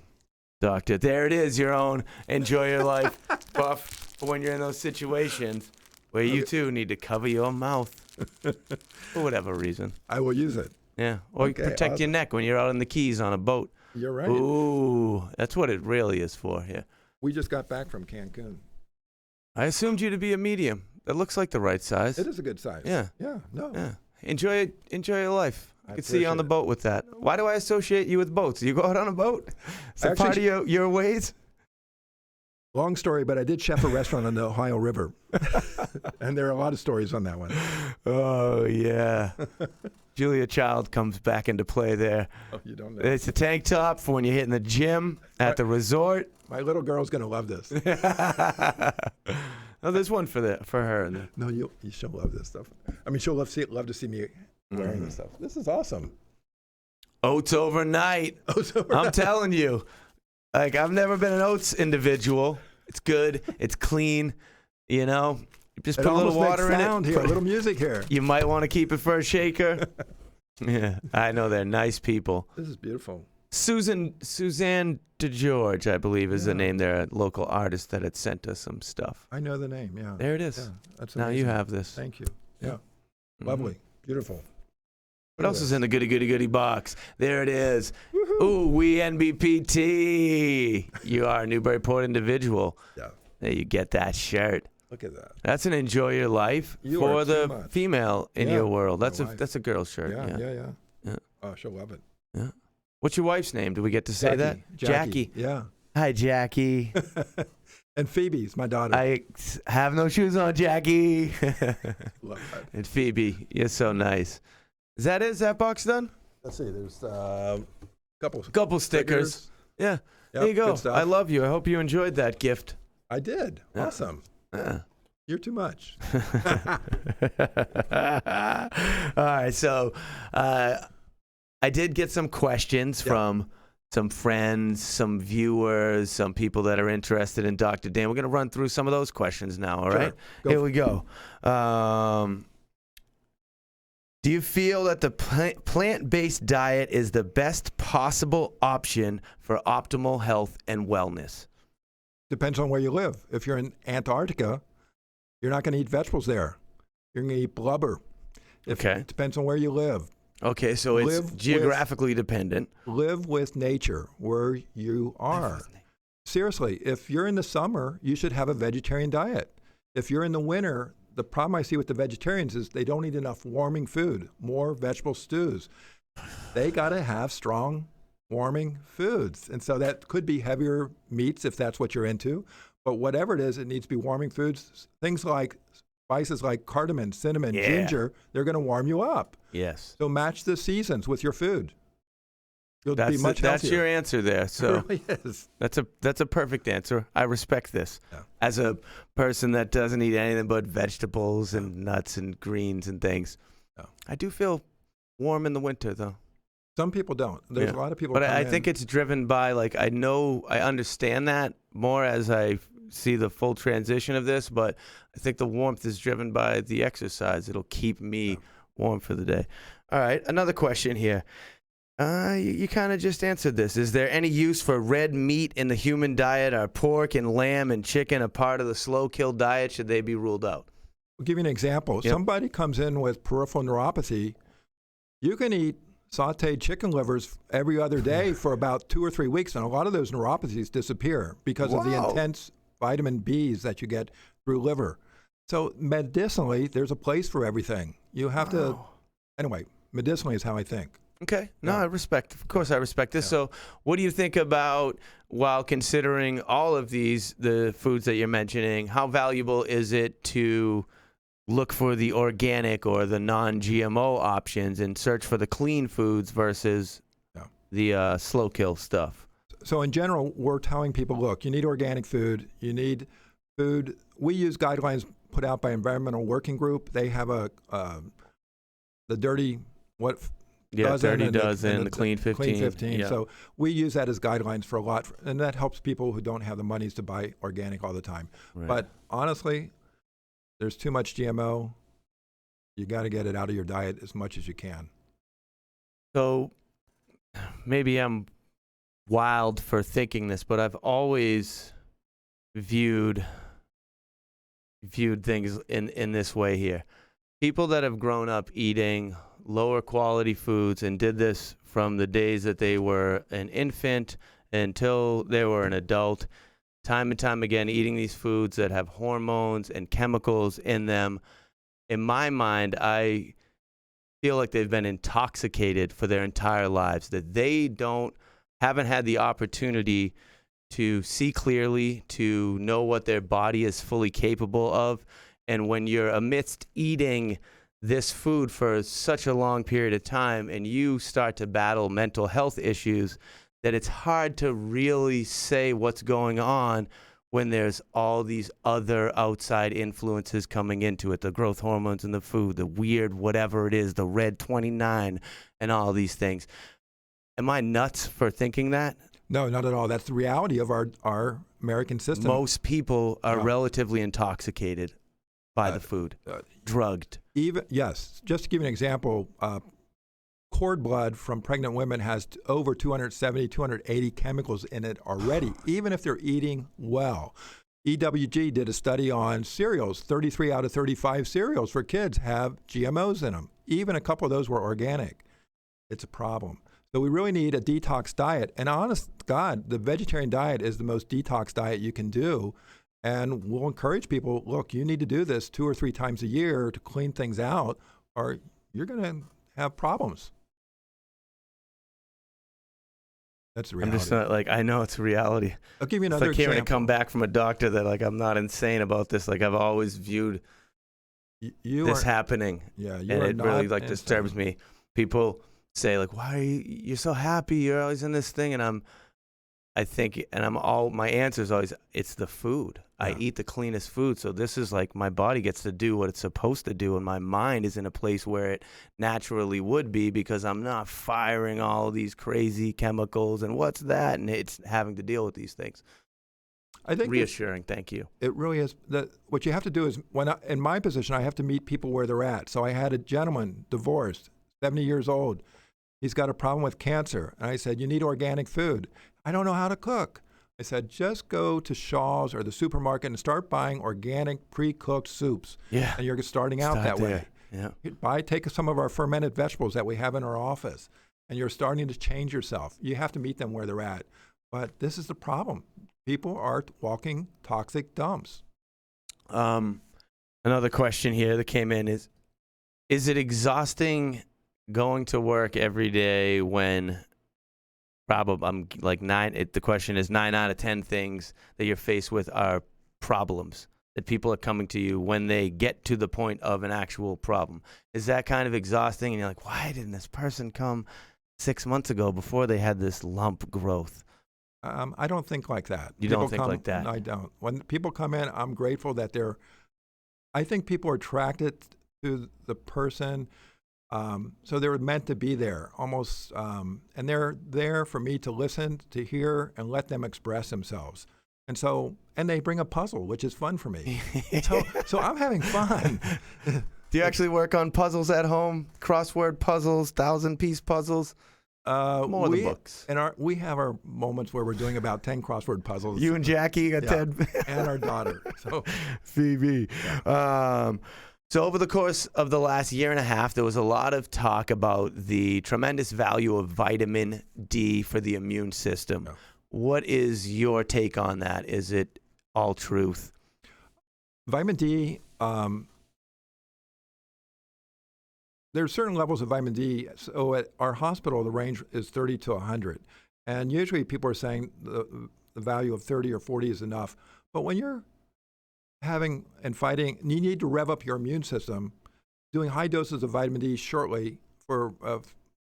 [SPEAKER 1] Doctor, there it is, your own Enjoy Your Life puff for when you're in those situations where you too need to cover your mouth for whatever reason.
[SPEAKER 2] I will use it.
[SPEAKER 1] Yeah, or
[SPEAKER 2] Okay,
[SPEAKER 1] protect your
[SPEAKER 2] awesome.
[SPEAKER 1] neck when you're out on the Keys on a boat.
[SPEAKER 2] You're right.
[SPEAKER 1] Ooh, that's what it really is for here.
[SPEAKER 2] We just got back from Cancun.
[SPEAKER 1] I assumed you to be a medium. That looks like the right size.
[SPEAKER 2] It is a good size.
[SPEAKER 1] Yeah.
[SPEAKER 2] Yeah. No.
[SPEAKER 1] Yeah. Enjoy your life. I
[SPEAKER 2] I
[SPEAKER 1] could see you on the
[SPEAKER 2] appreciate
[SPEAKER 1] boat with that. Why do I associate you with boats? You go out on a boat? Is that part of your ways?
[SPEAKER 2] Long story, but I did chef a restaurant on the Ohio River. And there are a lot of stories on that one.
[SPEAKER 1] Oh, yeah. Julia Child comes back into play there.
[SPEAKER 2] Oh, you don't know.
[SPEAKER 1] It's a tank top for when you're hitting the gym at the resort.
[SPEAKER 2] My little girl's going to love this.
[SPEAKER 1] Oh, there's one for her.
[SPEAKER 2] No, she'll love this stuff. I mean, she'll love to see me wearing this stuff. This is awesome.
[SPEAKER 1] Oats overnight.
[SPEAKER 2] Oats overnight.
[SPEAKER 1] I'm telling you. Like, I've never been an oats individual. It's good. It's clean. You just put a little water in it.
[SPEAKER 2] Here, a little music here.
[SPEAKER 1] You might want to keep it for a shaker. Yeah, I know they're nice people.
[SPEAKER 2] This is beautiful.
[SPEAKER 1] Suzanne DeGeorge, I believe, is the name. They're a local artist that had sent us some stuff.
[SPEAKER 2] I know the name, yeah.
[SPEAKER 1] There it is.
[SPEAKER 2] Yeah, that's
[SPEAKER 1] now
[SPEAKER 2] amazing.
[SPEAKER 1] you have this.
[SPEAKER 2] Thank you. Yeah.
[SPEAKER 1] Mm-hmm.
[SPEAKER 2] Lovely. Beautiful.
[SPEAKER 1] What else is in the goody box? There it is. Woo-hoo. Ooh, we NBPT. You are a Newburyport individual.
[SPEAKER 2] Yeah.
[SPEAKER 1] There you get that shirt.
[SPEAKER 2] Look at that.
[SPEAKER 1] That's an Enjoy Your Life
[SPEAKER 2] You
[SPEAKER 1] for
[SPEAKER 2] are
[SPEAKER 1] the
[SPEAKER 2] too much.
[SPEAKER 1] female in
[SPEAKER 2] Yeah,
[SPEAKER 1] your world.
[SPEAKER 2] my
[SPEAKER 1] That's
[SPEAKER 2] wife.
[SPEAKER 1] that's a girl's shirt.
[SPEAKER 2] Yeah.
[SPEAKER 1] Yeah.
[SPEAKER 2] Oh, she'll love it.
[SPEAKER 1] Yeah. What's your wife's name? Do we get to say that? Jackie.
[SPEAKER 2] Yeah.
[SPEAKER 1] Hi, Jackie.
[SPEAKER 2] And Phoebe's my daughter.
[SPEAKER 1] I have no shoes on, Jackie.
[SPEAKER 2] Love that.
[SPEAKER 1] And Phoebe, you're so nice. Is that box done?
[SPEAKER 2] Let's see. There's a
[SPEAKER 1] Couple stickers. Yeah.
[SPEAKER 2] Yep,
[SPEAKER 1] there you go.
[SPEAKER 2] good stuff.
[SPEAKER 1] I love you. I hope you enjoyed that gift.
[SPEAKER 2] I did.
[SPEAKER 1] Yeah.
[SPEAKER 2] Awesome.
[SPEAKER 1] Yeah.
[SPEAKER 2] You're too much.
[SPEAKER 1] All right. So I did get some questions from some friends, some viewers, some people that are interested in Dr. Dan. We're going to run through some of those questions now. All right. Here we go. Do you feel that the plant-based diet is the best possible option for optimal health and wellness?
[SPEAKER 2] Depends on where you live. If you're in Antarctica, you're not going to eat vegetables there. You're going to eat blubber. It depends on where you live.
[SPEAKER 1] Okay, so it's geographically dependent.
[SPEAKER 2] Live with nature where you are. Seriously, if you're in the summer, you should have a vegetarian diet. If you're in the winter, the problem I see with the vegetarians is they don't eat enough warming food, more vegetable stews. They got to have strong warming foods. And so that could be heavier meats if that's what you're into. But whatever it is, it needs to be warming foods. Things like spices like cardamom, cinnamon, ginger, they're going to warm you up.
[SPEAKER 1] Yes.
[SPEAKER 2] So match the seasons with your food. You'll be much healthier.
[SPEAKER 1] That's your answer there. So
[SPEAKER 2] it really is.
[SPEAKER 1] That's a perfect answer. I respect this.
[SPEAKER 2] Yeah.
[SPEAKER 1] As a person that doesn't eat anything but vegetables and nuts and greens and things.
[SPEAKER 2] No.
[SPEAKER 1] I do feel warm in the winter though.
[SPEAKER 2] Some people don't. There's a lot of people.
[SPEAKER 1] But I think it's driven by I understand that more as I see the full transition of this, but I think the warmth is driven by the exercise. It'll keep me warm for the day. All right, another question here. You kind of just answered this. Is there any use for red meat in the human diet? Are pork and lamb and chicken a part of the slow kill diet? Should they be ruled out?
[SPEAKER 2] I'll give you an example.
[SPEAKER 1] Yep.
[SPEAKER 2] Somebody comes in with peripheral neuropathy. You can eat sauteed chicken livers every other day for about 2 or 3 weeks, and a lot of those neuropathies disappear because of the intense vitamin Bs that you get through liver. So medicinally, there's a place for everything. You have to, anyway, medicinally is how I think.
[SPEAKER 1] Okay. No,
[SPEAKER 2] Yeah.
[SPEAKER 1] I respect. Of course, I respect this.
[SPEAKER 2] Yeah.
[SPEAKER 1] So, what do you think about, while considering all of the foods that you're mentioning, how valuable is it to look for the organic or the non-GMO options and search for the clean foods versus
[SPEAKER 2] Yeah.
[SPEAKER 1] the slow kill stuff?
[SPEAKER 2] So in general, we're telling people, look, you need organic food. You need food. We use guidelines put out by Environmental Working Group. They have the dirty dozen
[SPEAKER 1] Dirty
[SPEAKER 2] and
[SPEAKER 1] dozen, the clean 15.
[SPEAKER 2] Clean 15.
[SPEAKER 1] Yeah.
[SPEAKER 2] So we use that as guidelines for a lot, and that helps people who don't have the monies to buy organic all the time.
[SPEAKER 1] Right.
[SPEAKER 2] But honestly, there's too much GMO. You got to get it out of your diet as much as you can.
[SPEAKER 1] So maybe I'm wild for thinking this, but I've always viewed things in this way here. People that have grown up eating lower quality foods and did this from the days that they were an infant until they were an adult, time and time again, eating these foods that have hormones and chemicals in them. In my mind, I feel like they've been intoxicated for their entire lives, that they haven't had the opportunity to see clearly, to know what their body is fully capable of. And when you're amidst eating this food for such a long period of time and you start to battle mental health issues, that it's hard to really say what's going on when there's all these other outside influences coming into it, the growth hormones in the food, the weird whatever it is, the red 29 and all these things. Am I nuts for thinking that?
[SPEAKER 2] No, not at all. That's the reality of our American system.
[SPEAKER 1] Most people are relatively intoxicated by the food, drugged.
[SPEAKER 2] Yes. Just to give you an example, cord blood from pregnant women has over 270, 280 chemicals in it already, even if they're eating well. EWG did a study on cereals. 33 out of 35 cereals for kids have GMOs in them. Even a couple of those were organic. It's a problem. So we really need a detox diet. And honest God, the vegetarian diet is the most detox diet you can do. And we'll encourage people, look, you need to do this 2 or 3 times a year to clean things out, or you're going to have problems. That's the reality.
[SPEAKER 1] I'm just not, I know it's reality.
[SPEAKER 2] I'll give you
[SPEAKER 1] It's
[SPEAKER 2] another
[SPEAKER 1] like hearing
[SPEAKER 2] example.
[SPEAKER 1] it come back from a doctor that I'm not insane about this. I've always viewed this happening.
[SPEAKER 2] Yeah,
[SPEAKER 1] and it really disturbs me. People say why are you're so happy? You're always in this thing, and my answer is always, it's the food.
[SPEAKER 2] Yeah.
[SPEAKER 1] I eat the cleanest food, so this is my body gets to do what it's supposed to do, and my mind is in a place where it naturally would be because I'm not firing all these crazy chemicals and what's that, and it's having to deal with these things.
[SPEAKER 2] I think
[SPEAKER 1] reassuring. Thank you.
[SPEAKER 2] It really is. What you have to do is, in my position, I have to meet people where they're at. So I had a gentleman, divorced, 70 years old. He's got a problem with cancer. And I said, you need organic food. I don't know how to cook. I said, just go to Shaw's or the supermarket and start buying organic pre-cooked soups.
[SPEAKER 1] Yeah.
[SPEAKER 2] And you're starting out that way.
[SPEAKER 1] Yeah.
[SPEAKER 2] Take some of our fermented vegetables that we have in our office, and you're starting to change yourself. You have to meet them where they're at. But this is the problem. People are walking toxic dumps.
[SPEAKER 1] Another question here that came in is it exhausting going to work every day when the question is 9 out of 10 things that you're faced with are problems that people are coming to you when they get to the point of an actual problem. Is that kind of exhausting? And you're like, why didn't this person come 6 months ago before they had this lump growth?
[SPEAKER 2] I don't think like that.
[SPEAKER 1] You don't think like that?
[SPEAKER 2] I don't. When people come in, I'm grateful that I think people are attracted to the person. So they're meant to be there almost, and they're there for me to listen, to hear, and let them express themselves. And they bring a puzzle, which is fun for me. so I'm having fun.
[SPEAKER 1] Do you actually work on puzzles at home? Crossword puzzles, 1,000-piece puzzals? More than books.
[SPEAKER 2] And we have our moments where we're doing about 10 crossword puzzles.
[SPEAKER 1] You and Jackie got 10?
[SPEAKER 2] And our daughter. So
[SPEAKER 1] Phoebe.
[SPEAKER 2] Yeah.
[SPEAKER 1] So over the course of the last year and a half, there was a lot of talk about the tremendous value of vitamin D for the immune system.
[SPEAKER 2] Yeah.
[SPEAKER 1] What is your take on that? Is it all truth?
[SPEAKER 2] Vitamin D, there's certain levels of vitamin D. So at our hospital, the range is 30 to 100. And usually people are saying the value of 30 or 40 is enough. But when you're having and fighting, you need to rev up your immune system. Doing high doses of vitamin D shortly for 4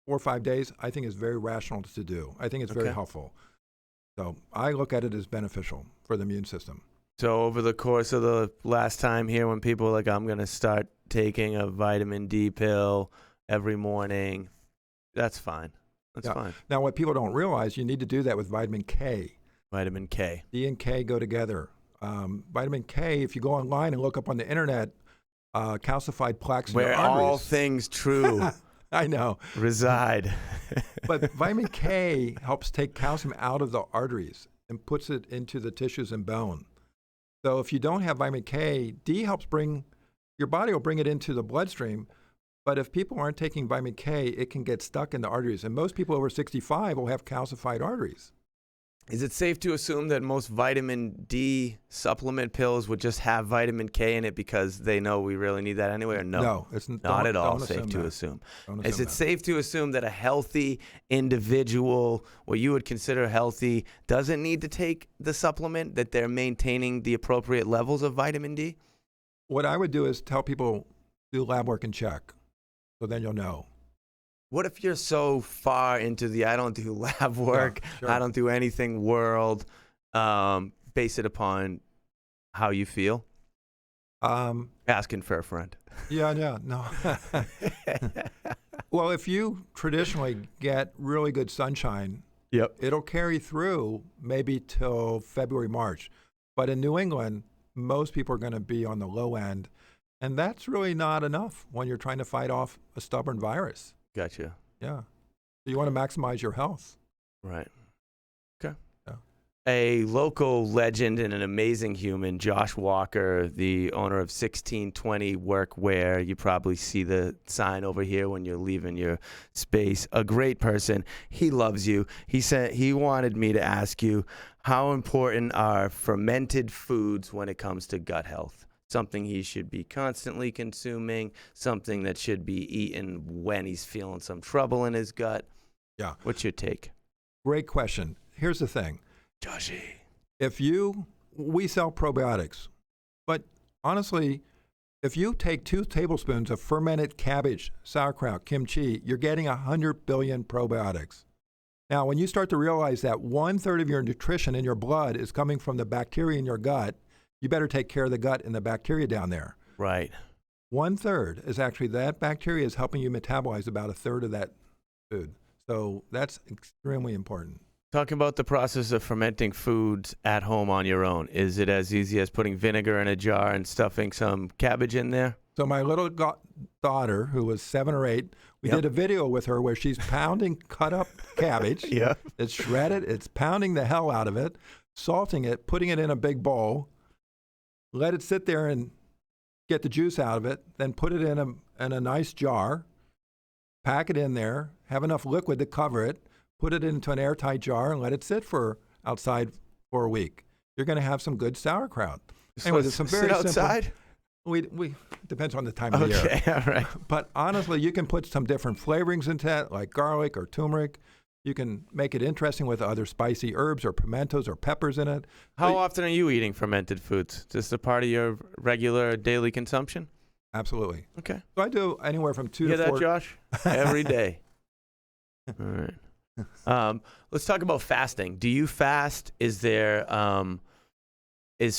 [SPEAKER 2] or 5 days, I think is very rational to do. I think it's very helpful. So I look at it as beneficial for the immune system.
[SPEAKER 1] So over the course of the last time here, when people were like, I'm going to start taking a vitamin D pill every morning, that's fine. That's fine.
[SPEAKER 2] Now, what people don't realize, you need to do that with vitamin K.
[SPEAKER 1] Vitamin K.
[SPEAKER 2] D and K go together. Vitamin K, if you go online and look up on the internet, calcified plaques in your arteries.
[SPEAKER 1] Where all things true
[SPEAKER 2] I know.
[SPEAKER 1] reside.
[SPEAKER 2] But vitamin K helps take calcium out of the arteries and puts it into the tissues and bone. So if you don't have vitamin K, D helps your body will bring it into the bloodstream. But if people aren't taking vitamin K, it can get stuck in the arteries. And most people over 65 will have calcified arteries.
[SPEAKER 1] Is it safe to assume that most vitamin D supplement pills would just have vitamin K in it because they know we really need that anyway, or no?
[SPEAKER 2] No, it's
[SPEAKER 1] not at all safe to assume. Is it safe to assume that a healthy individual, what you would consider healthy, doesn't need to take the supplement, that they're maintaining the appropriate levels of vitamin D?
[SPEAKER 2] What I would do is tell people, do lab work and check. So then you'll know.
[SPEAKER 1] What if you're so far into the I don't do lab work,
[SPEAKER 2] sure.
[SPEAKER 1] I don't do anything world, base it upon how you feel? Asking for a friend.
[SPEAKER 2] Yeah, no. Well, if you traditionally get really good sunshine, it'll carry through maybe till February, March. But in New England, most people are going to be on the low end. And that's really not enough when you're trying to fight off a stubborn virus.
[SPEAKER 1] Gotcha.
[SPEAKER 2] Yeah. So you want to maximize your health.
[SPEAKER 1] Right. Okay.
[SPEAKER 2] Yeah.
[SPEAKER 1] A local legend and an amazing human, Josh Walker, the owner of 1620 Workwear. You probably see the sign over here when you're leaving your space. A great person. He loves you. He said he wanted me to ask you, how important are fermented foods when it comes to gut health? Something he should be constantly consuming, something that should be eaten when he's feeling some trouble in his gut.
[SPEAKER 2] Yeah.
[SPEAKER 1] What's your take?
[SPEAKER 2] Great question. Here's the thing.
[SPEAKER 1] Joshy.
[SPEAKER 2] We sell probiotics, but honestly, if you take 2 tablespoons of fermented cabbage, sauerkraut, kimchi, you're getting 100 billion probiotics. Now, when you start to realize that 1/3 of your nutrition in your blood is coming from the bacteria in your gut, you better take care of the gut and the bacteria down there.
[SPEAKER 1] Right.
[SPEAKER 2] 1/3 is actually that bacteria is helping you metabolize about 1/3 of that food. So that's extremely important.
[SPEAKER 1] Talking about the process of fermenting foods at home on your own. Is it as easy as putting vinegar in a jar and stuffing some cabbage in there?
[SPEAKER 2] So my little daughter, who was 7 or 8, we did a video with her where she's pounding cut up cabbage. It's shredded. It's pounding the hell out of it, salting it, putting it in a big bowl. Let it sit there and get the juice out of it, then put it in a nice jar, pack it in there, have enough liquid to cover it, put it into an airtight jar, and let it sit outside for a week. You're going to have some good sauerkraut. Anyways, it's some very simple. Sit outside? We depends on the time of the year.
[SPEAKER 1] Okay, all right.
[SPEAKER 2] But honestly, you can put some different flavorings into that, like garlic or turmeric. You can make it interesting with other spicy herbs or pimentos or peppers in it.
[SPEAKER 1] How often are you eating fermented foods? Just a part of your regular daily consumption?
[SPEAKER 2] Absolutely.
[SPEAKER 1] Okay.
[SPEAKER 2] So I do anywhere from 2
[SPEAKER 1] to 4.
[SPEAKER 2] You
[SPEAKER 1] hear that, Josh? Every day. All right. Let's talk about fasting. Do you fast? Is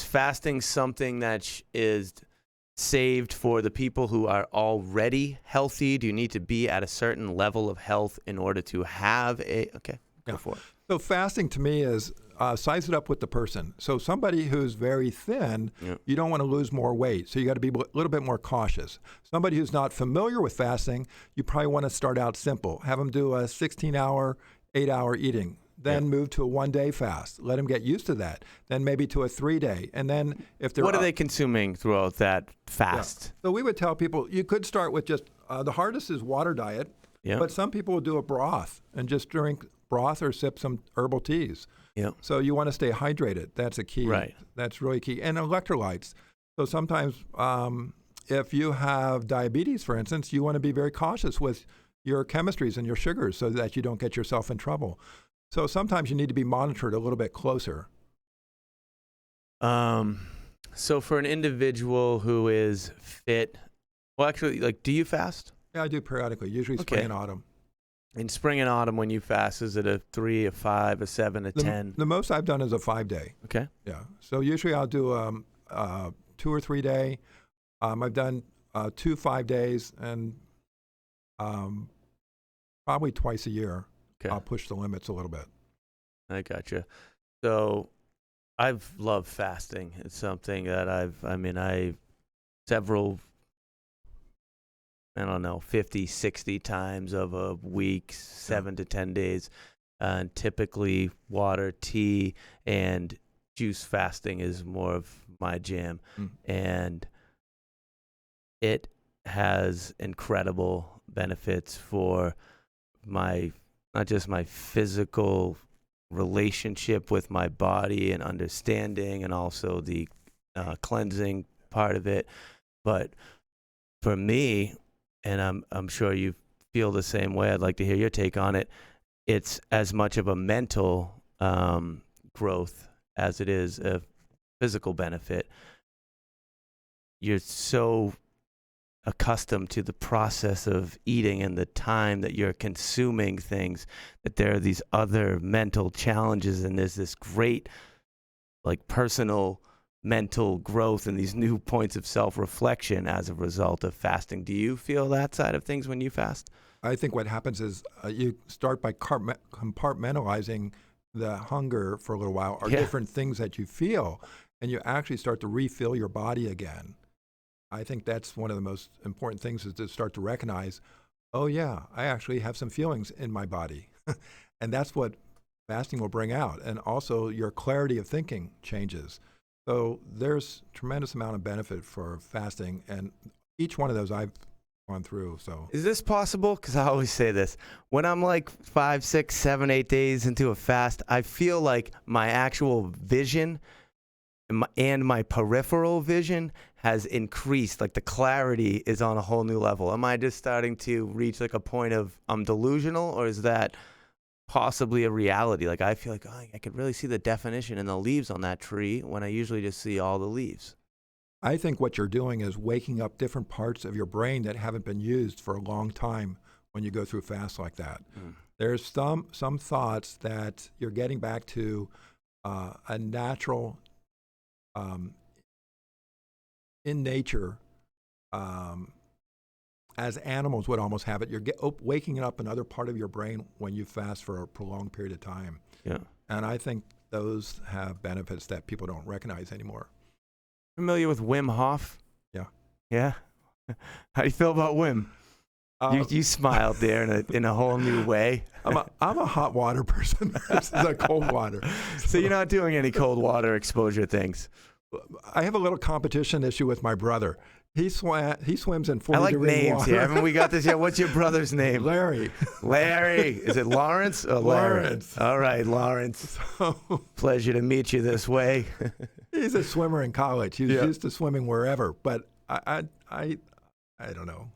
[SPEAKER 1] fasting something that is saved for the people who are already healthy? Do you need to be at a certain level of health in order to have go for it.
[SPEAKER 2] So fasting to me is size it up with the person. So somebody who's very thin, you don't want to lose more weight. So you got to be a little bit more cautious. Somebody who's not familiar with fasting, you probably want to start out simple. Have them do a 16-hour, 8-hour eating. Then move to a 1-day fast. Let them get used to that. Then maybe to a 3-day. And then if they're...
[SPEAKER 1] What are they consuming throughout that fast?
[SPEAKER 2] So we would tell people, you could start with just, the hardest is water diet. But some people will do a broth and just drink broth or sip some herbal teas. So you want to stay hydrated. That's a key.
[SPEAKER 1] Right.
[SPEAKER 2] That's really key. And electrolytes. So sometimes if you have diabetes, for instance, you want to be very cautious with your chemistries and your sugars so that you don't get yourself in trouble. So sometimes you need to be monitored a little bit closer.
[SPEAKER 1] So for an individual who is fit, well, actually, like, do you fast?
[SPEAKER 2] Yeah, I do periodically, usually spring and autumn.
[SPEAKER 1] In spring and autumn, when you fast, is it a 3, a 5, a 7, a 10?
[SPEAKER 2] The most I've done is a 5-day.
[SPEAKER 1] Okay.
[SPEAKER 2] Yeah. So usually I'll do 2 or 3 day. I've done 2 5 days, and probably twice a year.
[SPEAKER 1] Okay.
[SPEAKER 2] I'll push the limits a little bit.
[SPEAKER 1] I gotcha. So I've loved fasting. It's something that several, 50, 60 times of a week, 7 to 10 days. And typically water, tea, and juice fasting is more of my jam. And it has incredible benefits for not just my physical relationship with my body and understanding, and also the cleansing part of it, but for me, and I'm sure you feel the same way, I'd like to hear your take on it, it's as much of a mental growth as it is a physical benefit. You're so accustomed to the process of eating and the time that you're consuming things, that there are these other mental challenges, and there's this great like personal mental growth and these new points of self-reflection as a result of fasting. Do you feel that side of things when you fast?
[SPEAKER 2] I think what happens is you start by compartmentalizing the hunger for a little while, or different things that you feel, and you actually start to refill your body again. I think that's one of the most important things, is to start to recognize, oh yeah, I actually have some feelings in my body. And that's what fasting will bring out. And also your clarity of thinking changes. So there's tremendous amount of benefit for fasting, and each one of those I've gone through. So
[SPEAKER 1] is this possible? Because I always say this, when I'm like 5, 6, 7, 8 days into a fast, I feel like my actual vision and my peripheral vision has increased. Like the clarity is on a whole new level. Am I just starting to reach like a point of I'm delusional, or is that possibly a reality? Like I feel like, oh, I could really see the definition in the leaves on that tree when I usually just see all the leaves.
[SPEAKER 2] I think what you're doing is waking up different parts of your brain that haven't been used for a long time when you go through fast like that. There's some thoughts that you're getting back to a natural, in nature, as animals would almost have it. You're waking up another part of your brain when you fast for a prolonged period of time.
[SPEAKER 1] Yeah.
[SPEAKER 2] And I think those have benefits that people don't recognize anymore.
[SPEAKER 1] Familiar with Wim Hof?
[SPEAKER 2] Yeah.
[SPEAKER 1] Yeah? How do you feel about Wim? You smiled there in a whole new way.
[SPEAKER 2] I'm a hot water person. This is a cold water.
[SPEAKER 1] So you're not doing any cold water exposure things?
[SPEAKER 2] I have a little competition issue with my brother. He swims in 40-degree water.
[SPEAKER 1] I like names here. Haven't we got this yet? What's your brother's name?
[SPEAKER 2] Larry.
[SPEAKER 1] Larry. Is it Lawrence or Larry?
[SPEAKER 2] Lawrence.
[SPEAKER 1] All right, Lawrence. Pleasure to meet you this way.
[SPEAKER 2] He's a swimmer in college. He was used to swimming wherever. But I don't know.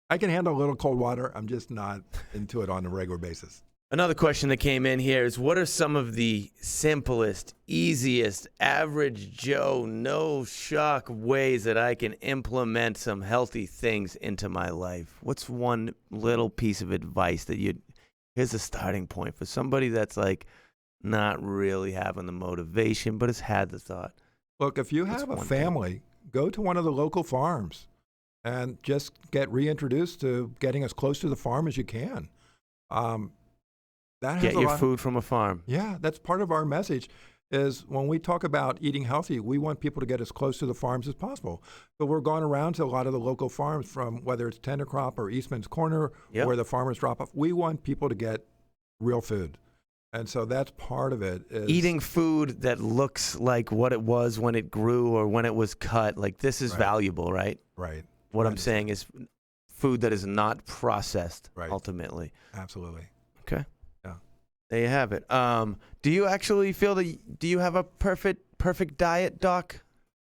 [SPEAKER 2] I can handle a little cold water. I'm just not into it on a regular basis.
[SPEAKER 1] Another question that came in here is, what are some of the simplest, easiest, average Joe, no shock ways that I can implement some healthy things into my life? What's one little piece of advice that here's a starting point for somebody that's like not really having the motivation, but has had the thought?
[SPEAKER 2] Look, if you have a family, go to one of the local farms and just get reintroduced to getting as close to the farm as you can.
[SPEAKER 1] Get your food from a farm.
[SPEAKER 2] Yeah, that's part of our message, is when we talk about eating healthy, we want people to get as close to the farms as possible. So we're going around to a lot of the local farms, from whether it's Tender Crop or Eastman's Corner, where the farmers drop off. We want people to get real food. And so that's part of it. Is
[SPEAKER 1] eating food that looks like what it was when it grew or when it was cut. Like, this is valuable, right?
[SPEAKER 2] Right.
[SPEAKER 1] What I'm saying is food that is not processed, ultimately.
[SPEAKER 2] Absolutely.
[SPEAKER 1] Okay.
[SPEAKER 2] Yeah.
[SPEAKER 1] There you have it. Do you actually feel do you have a perfect diet, Doc?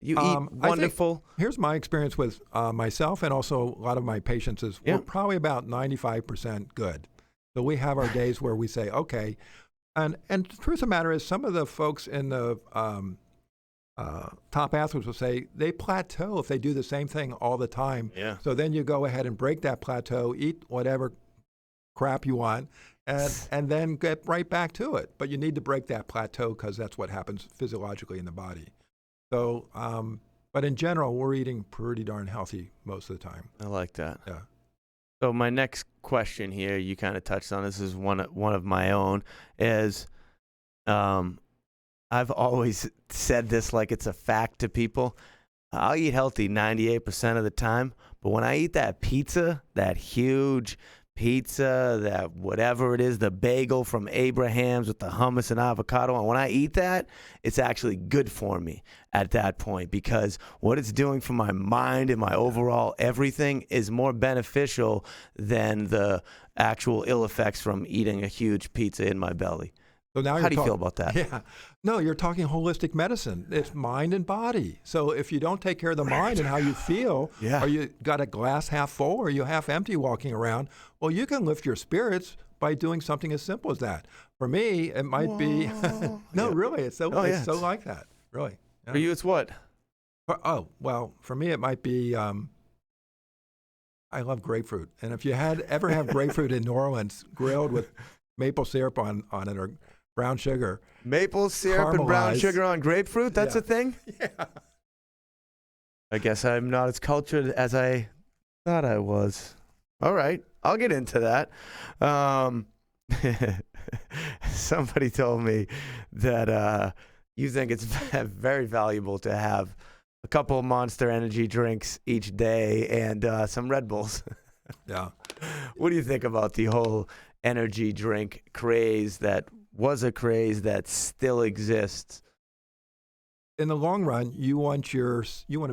[SPEAKER 1] You eat
[SPEAKER 2] I think
[SPEAKER 1] wonderful.
[SPEAKER 2] here's my experience with myself and also a lot of my patients is we're probably about 95% good. So we have our days where we say, okay, and the truth of the matter is some of the folks in the top athletes will say they plateau if they do the same thing all the time.
[SPEAKER 1] Yeah.
[SPEAKER 2] So then you go ahead and break that plateau, eat whatever crap you want, and then get right back to it. But you need to break that plateau because that's what happens physiologically in the body. So, but in general, we're eating pretty darn healthy most of the time.
[SPEAKER 1] I like that.
[SPEAKER 2] Yeah.
[SPEAKER 1] So my next question here, you kind of touched on this, is one of my own, is I've always said this like it's a fact to people. I'll eat healthy 98% of the time, but when I eat that pizza, that huge pizza, that whatever it is, the bagel from Abraham's with the hummus and avocado, and when I eat that, it's actually good for me at that point because what it's doing for my mind and my overall everything is more beneficial than the actual ill effects from eating a huge pizza in my belly.
[SPEAKER 2] So now
[SPEAKER 1] how do you feel about that?
[SPEAKER 2] Yeah. No, you're talking holistic medicine. It's mind and body. So if you don't take care of the mind and how you feel, or you got a glass half full or you half empty walking around, well, you can lift your spirits by doing something as simple as that. For me, it might be, really, it's so like that, really. Yeah.
[SPEAKER 1] For you, it's what?
[SPEAKER 2] For me, it might be, I love grapefruit. And if you ever have grapefruit in New Orleans grilled with maple syrup on it or brown sugar.
[SPEAKER 1] Maple syrup and brown sugar on grapefruit? That's a thing?
[SPEAKER 2] Yeah.
[SPEAKER 1] I guess I'm not as cultured as I thought I was. All right. I'll get into that. Somebody told me that you think it's very valuable to have a couple of Monster Energy drinks each day and some Red Bulls.
[SPEAKER 2] Yeah.
[SPEAKER 1] What do you think about the whole energy drink craze that was a craze that still exists?
[SPEAKER 2] In the long run, you want to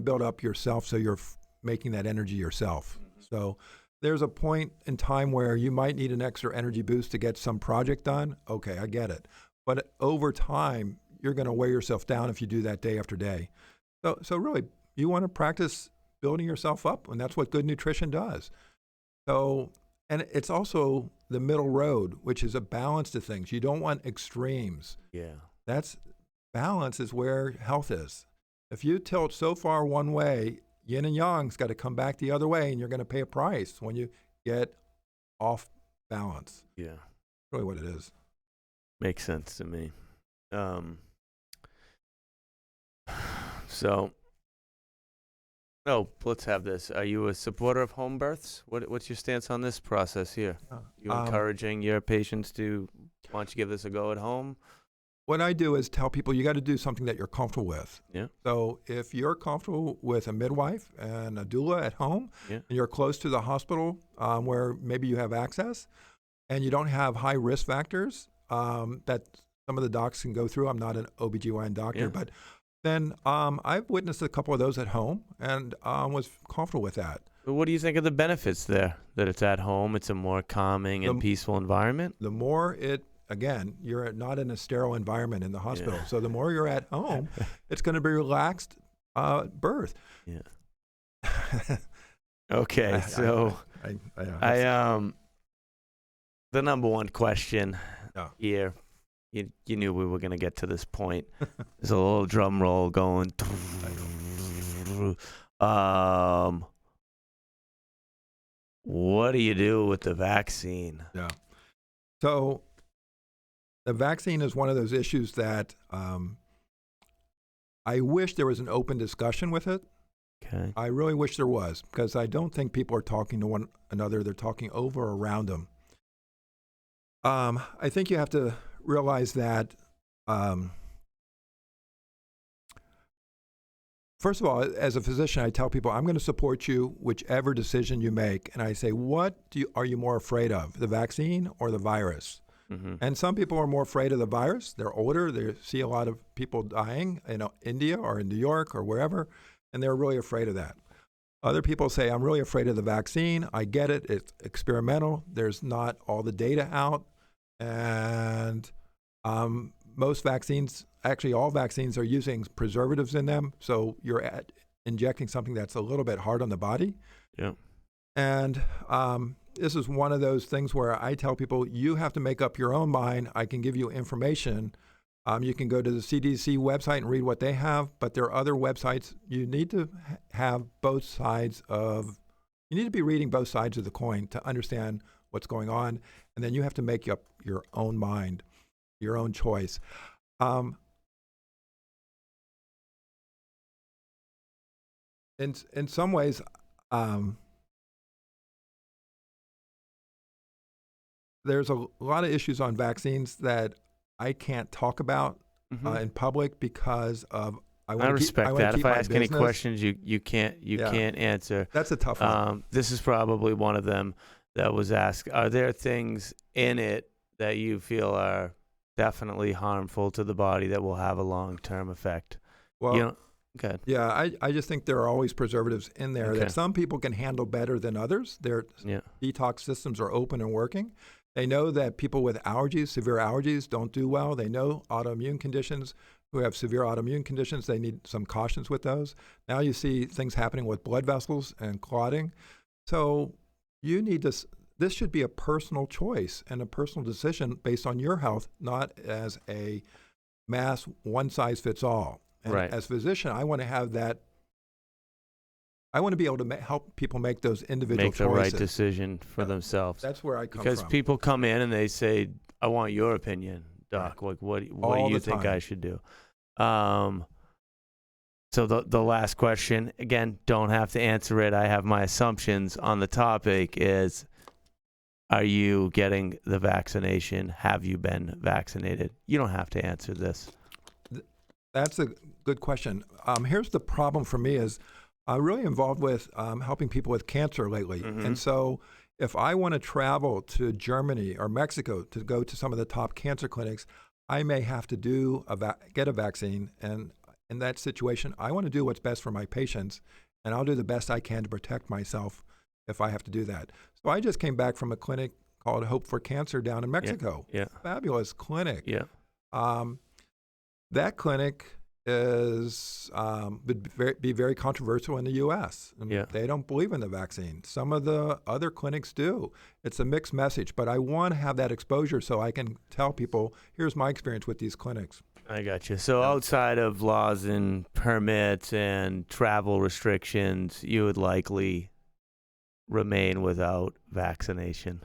[SPEAKER 2] build up yourself so you're making that energy yourself. Mm-hmm. So there's a point in time where you might need an extra energy boost to get some project done. Okay, I get it. But over time, you're going to wear yourself down if you do that day after day. So really, you want to practice building yourself up, and that's what good nutrition does. So, and it's also the middle road, which is a balance to things. You don't want extremes.
[SPEAKER 1] Yeah.
[SPEAKER 2] Balance is where health is. If you tilt so far one way, yin and yang's got to come back the other way, and you're going to pay a price when you get off balance.
[SPEAKER 1] Yeah.
[SPEAKER 2] That's really what it is.
[SPEAKER 1] Makes sense to me. So, let's have this. Are you a supporter of home births? What's your stance on this process here? You encouraging your patients to, why don't you give this a go at home?
[SPEAKER 2] What I do is tell people you got to do something that you're comfortable with.
[SPEAKER 1] Yeah.
[SPEAKER 2] So if you're comfortable with a midwife and a doula at home, and you're close to the hospital where maybe you have access, and you don't have high risk factors that some of the docs can go through. I'm not an OBGYN doctor, but then I've witnessed a couple of those at home and was comfortable with that.
[SPEAKER 1] What do you think of the benefits there? That it's at home, it's a more calming and peaceful environment?
[SPEAKER 2] The more again, you're not in a sterile environment in the hospital. So the more you're at home, it's going to be relaxed birth.
[SPEAKER 1] Yeah. Okay, so the number one question here, you knew we were going to get to this point. There's a little drum roll going. What do you do with the vaccine?
[SPEAKER 2] Yeah. So the vaccine is one of those issues that I wish there was an open discussion with it.
[SPEAKER 1] Okay.
[SPEAKER 2] I really wish there was, because I don't think people are talking to one another. They're talking over or around them. I think you have to realize that, first of all, as a physician, I tell people, I'm going to support you whichever decision you make. And I say, what are you more afraid of, the vaccine or the virus? Mm-hmm. And some people are more afraid of the virus. They're older. They see a lot of people dying in India or in New York or wherever, and they're really afraid of that. Other people say, I'm really afraid of the vaccine. I get it. It's experimental. There's not all the data out. And most vaccines actually all vaccines are using preservatives in them, so you're injecting something that's a little bit hard on the body.
[SPEAKER 3] Yeah.
[SPEAKER 2] And this is one of those things where I tell people, you have to make up your own mind. I can give you information. You can go to the CDC website and read what they have, but there are other websites. You need to have both sides of, you need to be reading both sides of the coin to understand what's going on, and then you have to make up your own mind, your own choice. In some ways, there's a lot of issues on vaccines that I can't talk about in public because of
[SPEAKER 3] I respect that. If I ask any questions, you can't answer.
[SPEAKER 2] That's a tough one.
[SPEAKER 3] This is probably one of them that was asked. Are there things in it that you feel are definitely harmful to the body that will have a long-term effect?
[SPEAKER 2] Well,
[SPEAKER 3] good.
[SPEAKER 2] Yeah, I just think there are always preservatives in there that some people can handle better than others. Their detox systems are open and working. They know that people with allergies, severe allergies, don't do well. They know autoimmune conditions, who have severe autoimmune conditions, they need some cautions with those. Now you see things happening with blood vessels and clotting. So you need this should be a personal choice and a personal decision based on your health, not as a mass one-size-fits-all. And as a physician, I want to have that. I want to be able to help people make those individual choices.
[SPEAKER 3] Make the right decision for themselves.
[SPEAKER 2] That's where I come from.
[SPEAKER 3] Because people come in and they say, I want your opinion, Doc. Like, what do you think I should do? So the last question, again, don't have to answer it. I have my assumptions on the topic is, are you getting the vaccination? Have you been vaccinated? You don't have to answer this.
[SPEAKER 2] That's a good question. Here's the problem for me is I'm really involved with helping people with cancer lately. And so if I want to travel to Germany or Mexico to go to some of the top cancer clinics, I may have to get a vaccine. And in that situation, I want to do what's best for my patients, and I'll do the best I can to protect myself if I have to do that. So I just came back from a clinic called Hope for Cancer down in Mexico.
[SPEAKER 3] Yeah.
[SPEAKER 2] Fabulous clinic.
[SPEAKER 3] Yeah.
[SPEAKER 2] That clinic would be very controversial in the U.S. They don't believe in the vaccine. Some of the other clinics do. It's a mixed message, but I want to have that exposure so I can tell people, here's my experience with these clinics.
[SPEAKER 3] I got you. So outside of laws and permits and travel restrictions, you would likely remain without vaccination.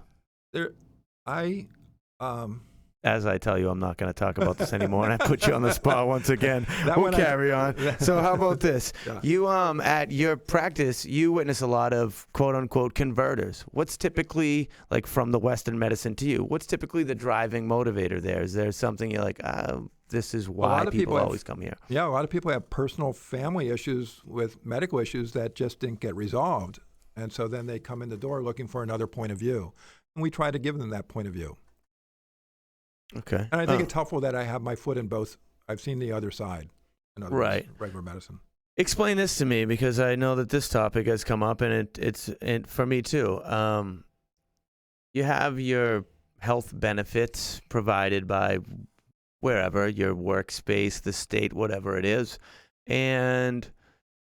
[SPEAKER 3] As I tell you, I'm not going to talk about this anymore, and I put you on the spot once again. We'll carry on. So how about this? You, at your practice, you witness a lot of quote-unquote converters. What's typically, like from the Western medicine to you, what's typically the driving motivator there? Is there something you're like, this is why people always come here?
[SPEAKER 2] Yeah, a lot of people have personal family issues with medical issues that just didn't get resolved. And so then they come in the door looking for another point of view. And we try to give them that point of view.
[SPEAKER 3] Okay.
[SPEAKER 2] And I think it's helpful that I have my foot in both. I've seen the other side in other regular medicine.
[SPEAKER 3] Explain this to me, because I know that this topic has come up, and it's for me too. You have your health benefits provided by wherever, your workspace, the state, whatever it is, and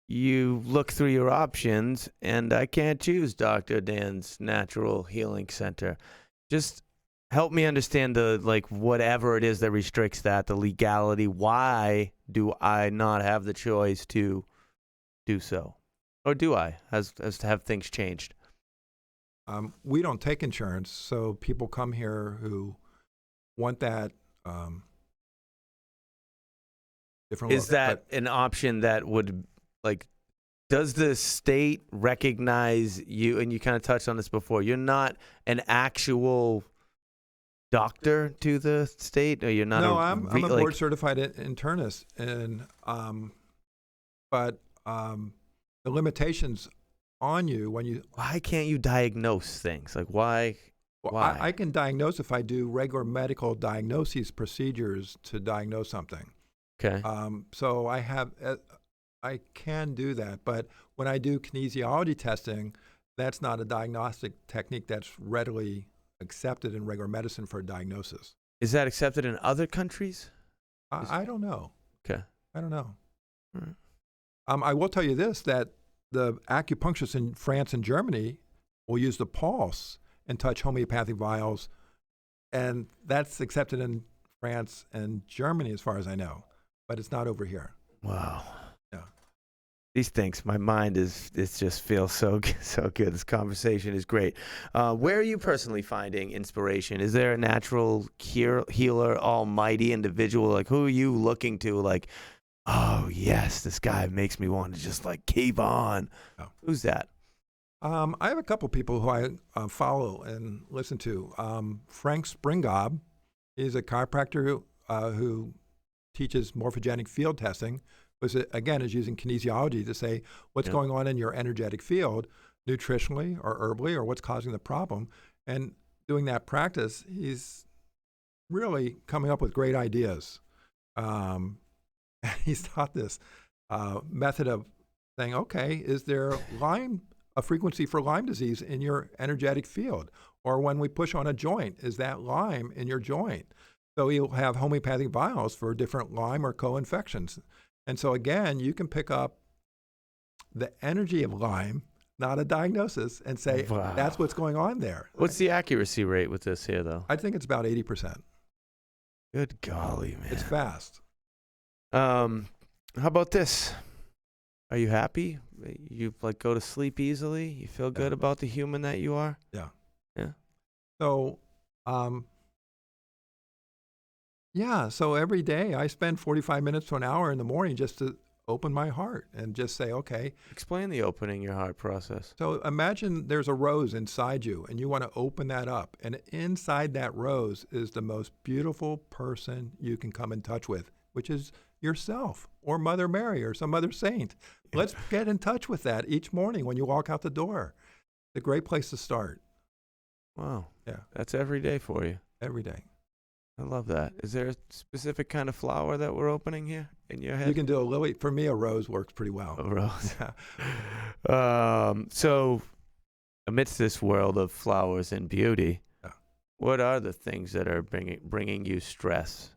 [SPEAKER 3] you look through your options, and I can't choose Dr. Dan's Natural Healing Center. Just help me understand whatever it is that restricts that, the legality. Why do I not have the choice to do so? Or do I? Has to have things changed?
[SPEAKER 2] We don't take insurance, so people come here who want that different.
[SPEAKER 3] Is that an option that would, does the state recognize you? And you kind of touched on this before. You're not an actual doctor to the state, or you're not?
[SPEAKER 2] No, I'm a board certified internist, and but the limitations on you when you.
[SPEAKER 3] Why can't you diagnose things? Why?
[SPEAKER 2] Well, why? I can diagnose if I do regular medical diagnoses procedures to diagnose something.
[SPEAKER 3] Okay.
[SPEAKER 2] So I can do that, but when I do kinesiology testing, that's not a diagnostic technique that's readily accepted in regular medicine for a diagnosis.
[SPEAKER 3] Is that accepted in other countries?
[SPEAKER 2] I don't know.
[SPEAKER 3] Okay.
[SPEAKER 2] I don't know.
[SPEAKER 3] All right.
[SPEAKER 2] I will tell you this, that the acupuncturists in France and Germany will use the pulse and touch homeopathic vials, and that's accepted in France and Germany as far as I know, but it's not over here.
[SPEAKER 3] Wow.
[SPEAKER 2] Yeah.
[SPEAKER 3] These things, my mind it just feels so good. This conversation is great. Where are you personally finding inspiration? Is there a natural healer, almighty individual? Like, who are you looking to? Like, oh yes, this guy makes me want to just like keep on.
[SPEAKER 2] Oh.
[SPEAKER 3] Who's that?
[SPEAKER 2] I have a couple people who I follow and listen to. Frank Springob, he's a chiropractor who teaches morphogenic field testing, which again is using kinesiology to say what's going on in your energetic field, nutritionally or herbally, or what's causing the problem. And doing that practice, he's really coming up with great ideas. He's taught this method of saying, okay, is there a frequency for Lyme disease in your energetic field? Or when we push on a joint, is that Lyme in your joint? So you'll have homeopathic vials for different Lyme or co-infections. And so again, you can pick up the energy of Lyme, not a diagnosis, and say,
[SPEAKER 3] wow,
[SPEAKER 2] that's what's going on there.
[SPEAKER 3] What's the accuracy rate with this here, though?
[SPEAKER 2] I think it's about 80%.
[SPEAKER 3] Good golly, man.
[SPEAKER 2] It's fast.
[SPEAKER 3] How about this? Are you happy? You like go to sleep easily? You feel good about the human that you are?
[SPEAKER 2] Yeah.
[SPEAKER 3] Yeah.
[SPEAKER 2] So, so every day I spend 45 minutes to an hour in the morning just to open my heart and just say, okay.
[SPEAKER 3] Explain the opening your heart process.
[SPEAKER 2] So imagine there's a rose inside you and you want to open that up. And inside that rose is the most beautiful person you can come in touch with, which is yourself or Mother Mary or some other saint. Let's get in touch with that each morning when you walk out the door. It's a great place to start.
[SPEAKER 3] Wow.
[SPEAKER 2] Yeah.
[SPEAKER 3] That's every day for you.
[SPEAKER 2] Every day.
[SPEAKER 3] I love that. Is there a specific kind of flower that we're opening here in your head?
[SPEAKER 2] You can do a lily. For me, a rose works pretty well.
[SPEAKER 3] A rose. So amidst this world of flowers and beauty, what are the things that are bringing you stress?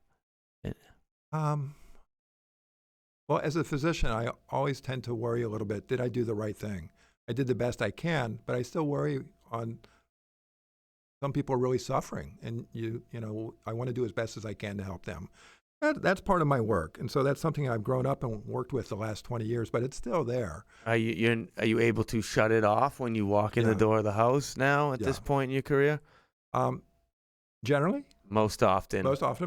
[SPEAKER 2] Well, as a physician, I always tend to worry a little bit. Did I do the right thing? I did the best I can, but I still worry on some people are really suffering, and I want to do as best as I can to help them. That's part of my work, and so that's something I've grown up and worked with the last 20 years, but it's still there.
[SPEAKER 3] Are you able to shut it off when you walk in the door of the house now at this point in your career?
[SPEAKER 2] Generally.
[SPEAKER 3] Most often,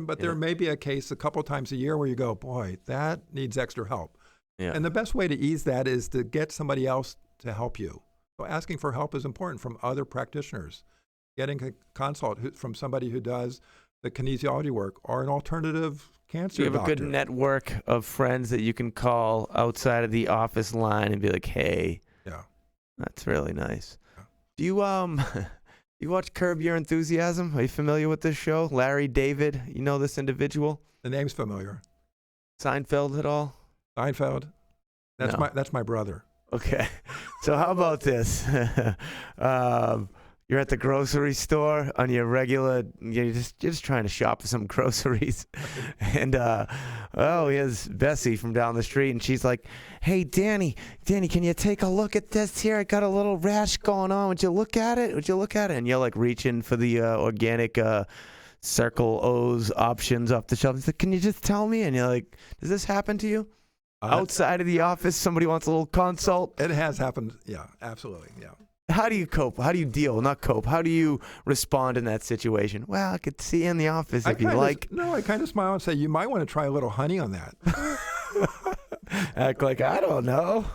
[SPEAKER 2] but there may be a case a couple times a year where you go, boy, that needs extra help.
[SPEAKER 3] Yeah.
[SPEAKER 2] And the best way to ease that is to get somebody else to help you. So asking for help is important from other practitioners. Getting a consult from somebody who does the kinesiology work or an alternative cancer
[SPEAKER 3] you have
[SPEAKER 2] doctor.
[SPEAKER 3] a good network of friends that you can call outside of the office line and be like, hey, that's really nice. Yeah. Do you you watch Curb Your Enthusiasm? Are you familiar with this show? Larry David, you know this individual?
[SPEAKER 2] The name's familiar.
[SPEAKER 3] Seinfeld at all?
[SPEAKER 2] Seinfeld? That's my brother.
[SPEAKER 3] Okay. So how about this? You're at the grocery store on your regular, you're just trying to shop for some groceries. And, here's Bessie from down the street, and she's like, hey, Danny, can you take a look at this here? I got a little rash going on. Would you look at it? And you're like reaching for the organic Circle O's options off the shelf. He's like, can you just tell me? And you're like, does this happen to you? Outside of the office, somebody wants a little consult?
[SPEAKER 2] It has happened. Yeah, absolutely. Yeah.
[SPEAKER 3] How do you cope? How do you deal? Not cope. How do you respond in that situation? Well, I could see you in the office if you like.
[SPEAKER 2] No, I kind of smile and say, you might want to try a little honey on that.
[SPEAKER 3] Act like I don't know.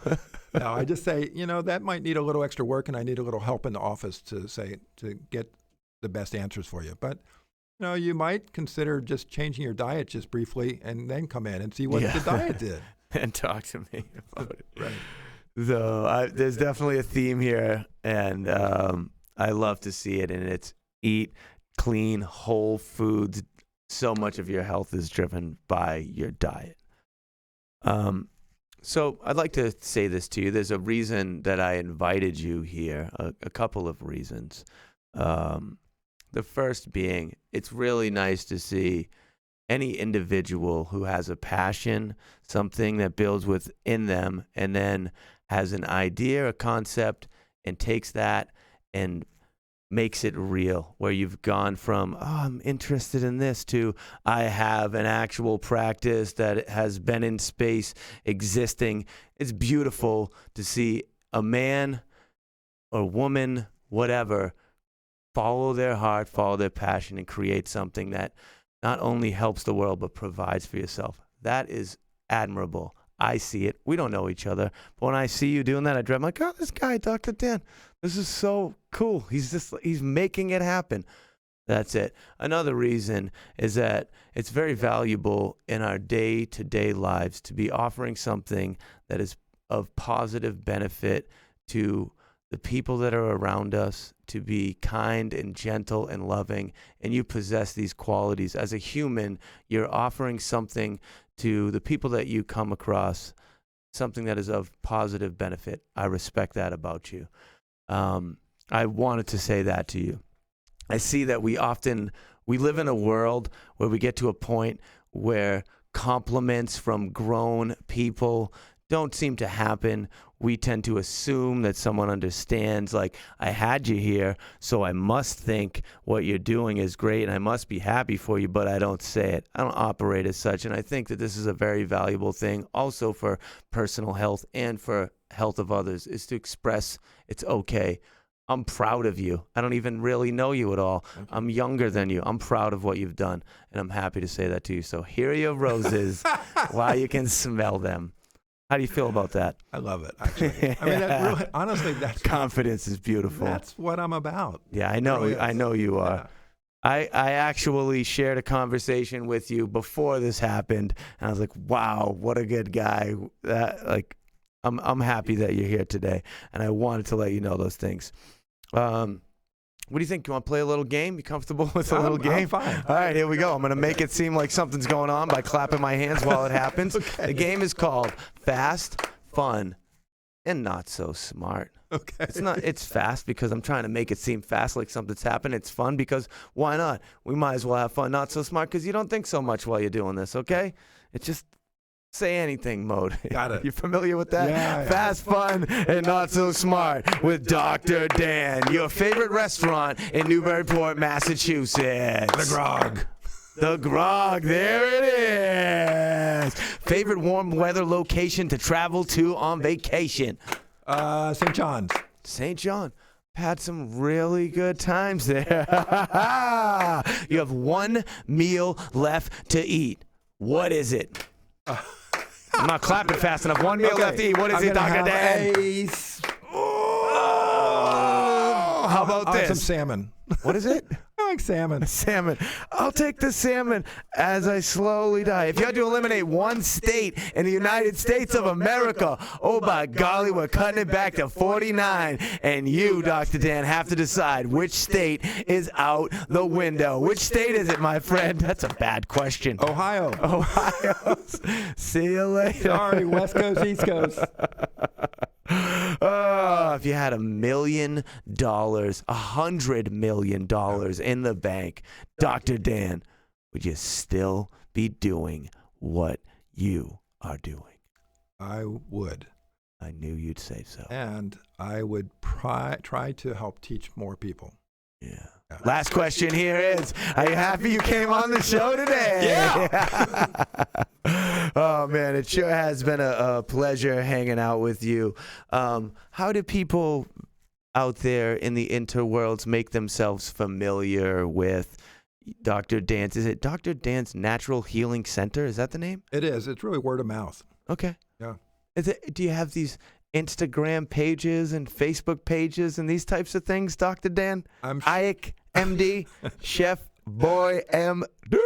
[SPEAKER 2] No, I just say, that might need a little extra work, and I need a little help in the office to get the best answers for you. But, you might consider just changing your diet just briefly and then come in and see what the diet did.
[SPEAKER 3] And talk to me about it.
[SPEAKER 2] Right.
[SPEAKER 3] So there's definitely a theme here, and I love to see it, and it's eat clean, whole foods. So much of your health is driven by your diet. So I'd like to say this to you. There's a reason that I invited you here, a couple of reasons. The first being, it's really nice to see any individual who has a passion, something that builds within them, and then has an idea, a concept, and takes that and makes it real, where you've gone from, I'm interested in this, to I have an actual practice that has been in space existing. It's beautiful to see a man or woman, whatever, follow their heart, follow their passion, and create something that not only helps the world, but provides for yourself. That is admirable. I see it. We don't know each other. But when I see you doing that, I'm like, oh, this guy, Dr. Dan, this is so cool. He's making it happen. That's it. Another reason is that it's very valuable in our day-to-day lives to be offering something that is of positive benefit to the people that are around us, to be kind and gentle and loving. And you possess these qualities. As a human, you're offering something to the people that you come across, something that is of positive benefit. I respect that about you. I wanted to say that to you. I see that we live in a world where we get to a point where compliments from grown people don't seem to happen. We tend to assume that someone understands, like, I had you here, so I must think what you're doing is great, and I must be happy for you, but I don't say it. I don't operate as such, and I think that this is a very valuable thing also for personal health and for health of others, is to express it's okay. I'm proud of you. I don't even really know you at all. I'm younger than you. I'm proud of what you've done, and I'm happy to say that to you. So here are your roses while you can smell them. How do you feel about that?
[SPEAKER 2] I love it, actually. I mean, that really, honestly, that's
[SPEAKER 3] confidence is beautiful.
[SPEAKER 2] That's what I'm about.
[SPEAKER 3] Yeah, I know.
[SPEAKER 2] Really
[SPEAKER 3] I know you are. Yeah. I actually shared a conversation with you before this happened, and I was like, "Wow, what a good guy!" I'm happy that you're here today, and I wanted to let you know those things. What do you think? You want to play a little game? You comfortable with a little game?
[SPEAKER 2] I'm fine.
[SPEAKER 3] All right, here we go. I'm going to make it seem like something's going on by clapping my hands while it happens.
[SPEAKER 2] Okay.
[SPEAKER 3] The game is called Fast, Fun, and Not So Smart.
[SPEAKER 2] Okay.
[SPEAKER 3] It's fast because I'm trying to make it seem fast, like something's happened. It's fun because why not? We might as well have fun. Not so smart because you don't think so much while you're doing this, okay? It's just say anything mode.
[SPEAKER 2] Got it.
[SPEAKER 3] You familiar with that?
[SPEAKER 2] Yeah.
[SPEAKER 3] Fast, fun, and not so smart with Dr. Dan. Your favorite restaurant in Newburyport, Massachusetts.
[SPEAKER 2] The Grog.
[SPEAKER 3] The Grog. There it is. Favorite warm weather location to travel to on vacation?
[SPEAKER 2] St. John's.
[SPEAKER 3] St. John. Had some really good times there. You have one meal left to eat. What is it? I'm not clapping fast enough. One meal left to eat. What is it, Dr. Dan? How about this?
[SPEAKER 2] Some salmon.
[SPEAKER 3] What is it?
[SPEAKER 2] I like salmon.
[SPEAKER 3] Salmon. I'll take the salmon as I slowly die. If you had to eliminate one state in the United States of America, oh by golly, we're cutting it back to 49. And you, Dr. Dan, have to decide which state is out the window. Which state is it, my friend? That's a bad question.
[SPEAKER 2] Ohio.
[SPEAKER 3] Ohio. See you later.
[SPEAKER 2] Sorry, West Coast, East Coast.
[SPEAKER 3] If you had $1 million, $100 million in the bank, Dr. Dan, would you still be doing what you are doing?
[SPEAKER 2] I would.
[SPEAKER 3] I knew you'd say so.
[SPEAKER 2] And I would try to help teach more people.
[SPEAKER 3] Yeah. Last question here is, are you happy you came on the show today?
[SPEAKER 2] Yeah.
[SPEAKER 3] Oh, man, it sure has been a pleasure hanging out with you. How do people out there in the interworlds make themselves familiar with Dr. Dan's? Is it Dr. Dan's Natural Healing Center? Is that the name?
[SPEAKER 2] It is. It's really word of mouth.
[SPEAKER 3] Okay.
[SPEAKER 2] Yeah.
[SPEAKER 3] Do you have these Instagram pages and Facebook pages and these types of things, Dr. Dan? Eyink, MD, Chef Boy MD.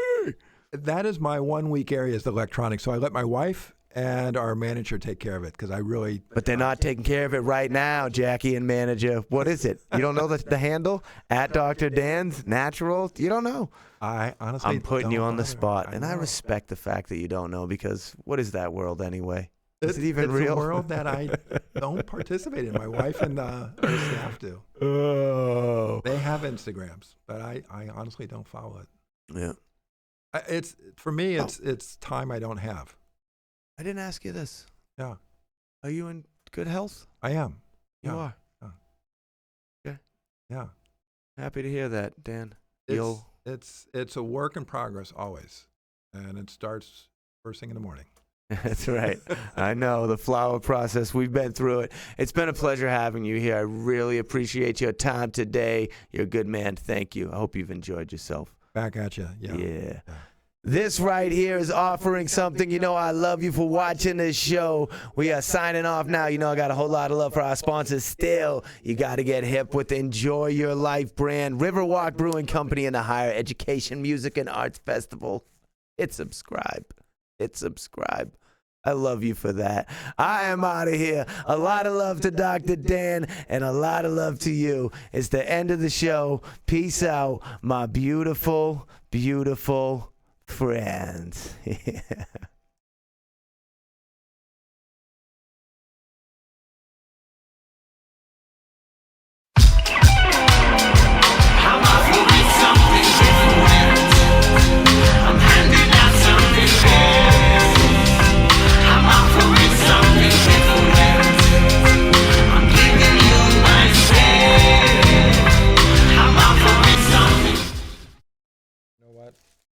[SPEAKER 2] That is my 1 week area is the electronics. So I let my wife and our manager take care of it because I really.
[SPEAKER 3] But they're not taking care of it right now, Jackie and manager. What is it? You don't know the handle? At Dr. Dan's Natural? You don't know?
[SPEAKER 2] I honestly
[SPEAKER 3] I'm putting you on the
[SPEAKER 2] either.
[SPEAKER 3] spot, and I respect the fact that you don't know because what is that world anyway? Is it even
[SPEAKER 2] it's
[SPEAKER 3] real?
[SPEAKER 2] It's a world that I don't participate in. My wife and our staff do.
[SPEAKER 3] Oh.
[SPEAKER 2] They have Instagrams, but I honestly don't follow it.
[SPEAKER 3] Yeah.
[SPEAKER 2] It's for me. It's time I don't have.
[SPEAKER 3] I didn't ask you this.
[SPEAKER 2] Yeah,
[SPEAKER 3] Are you in good health?
[SPEAKER 2] I am.
[SPEAKER 3] You
[SPEAKER 2] Yeah.
[SPEAKER 3] are.
[SPEAKER 2] Yeah. Yeah.
[SPEAKER 3] Happy to hear that, Dan.
[SPEAKER 2] It's a work in progress always, and it starts first thing in the morning.
[SPEAKER 3] That's right. I know the flower process. We've been through it. It's been a pleasure having you here. I really appreciate your time today. You're a good man. Thank you. I hope you've enjoyed yourself.
[SPEAKER 2] Back at you. Yeah.
[SPEAKER 3] Yeah. This right here is offering something. You know, I love you for watching this show. We are signing off now. You know, I got a whole lot of love for our sponsors still. You got to get hip with Enjoy Your Life brand, Riverwalk Brewing Company, and the Higher Education Music and Arts Festival. Hit subscribe. I love you for that. I am out of here. A lot of love to Dr. Dan and a lot of love to you. It's the end of the show. Peace out, my beautiful, beautiful friends.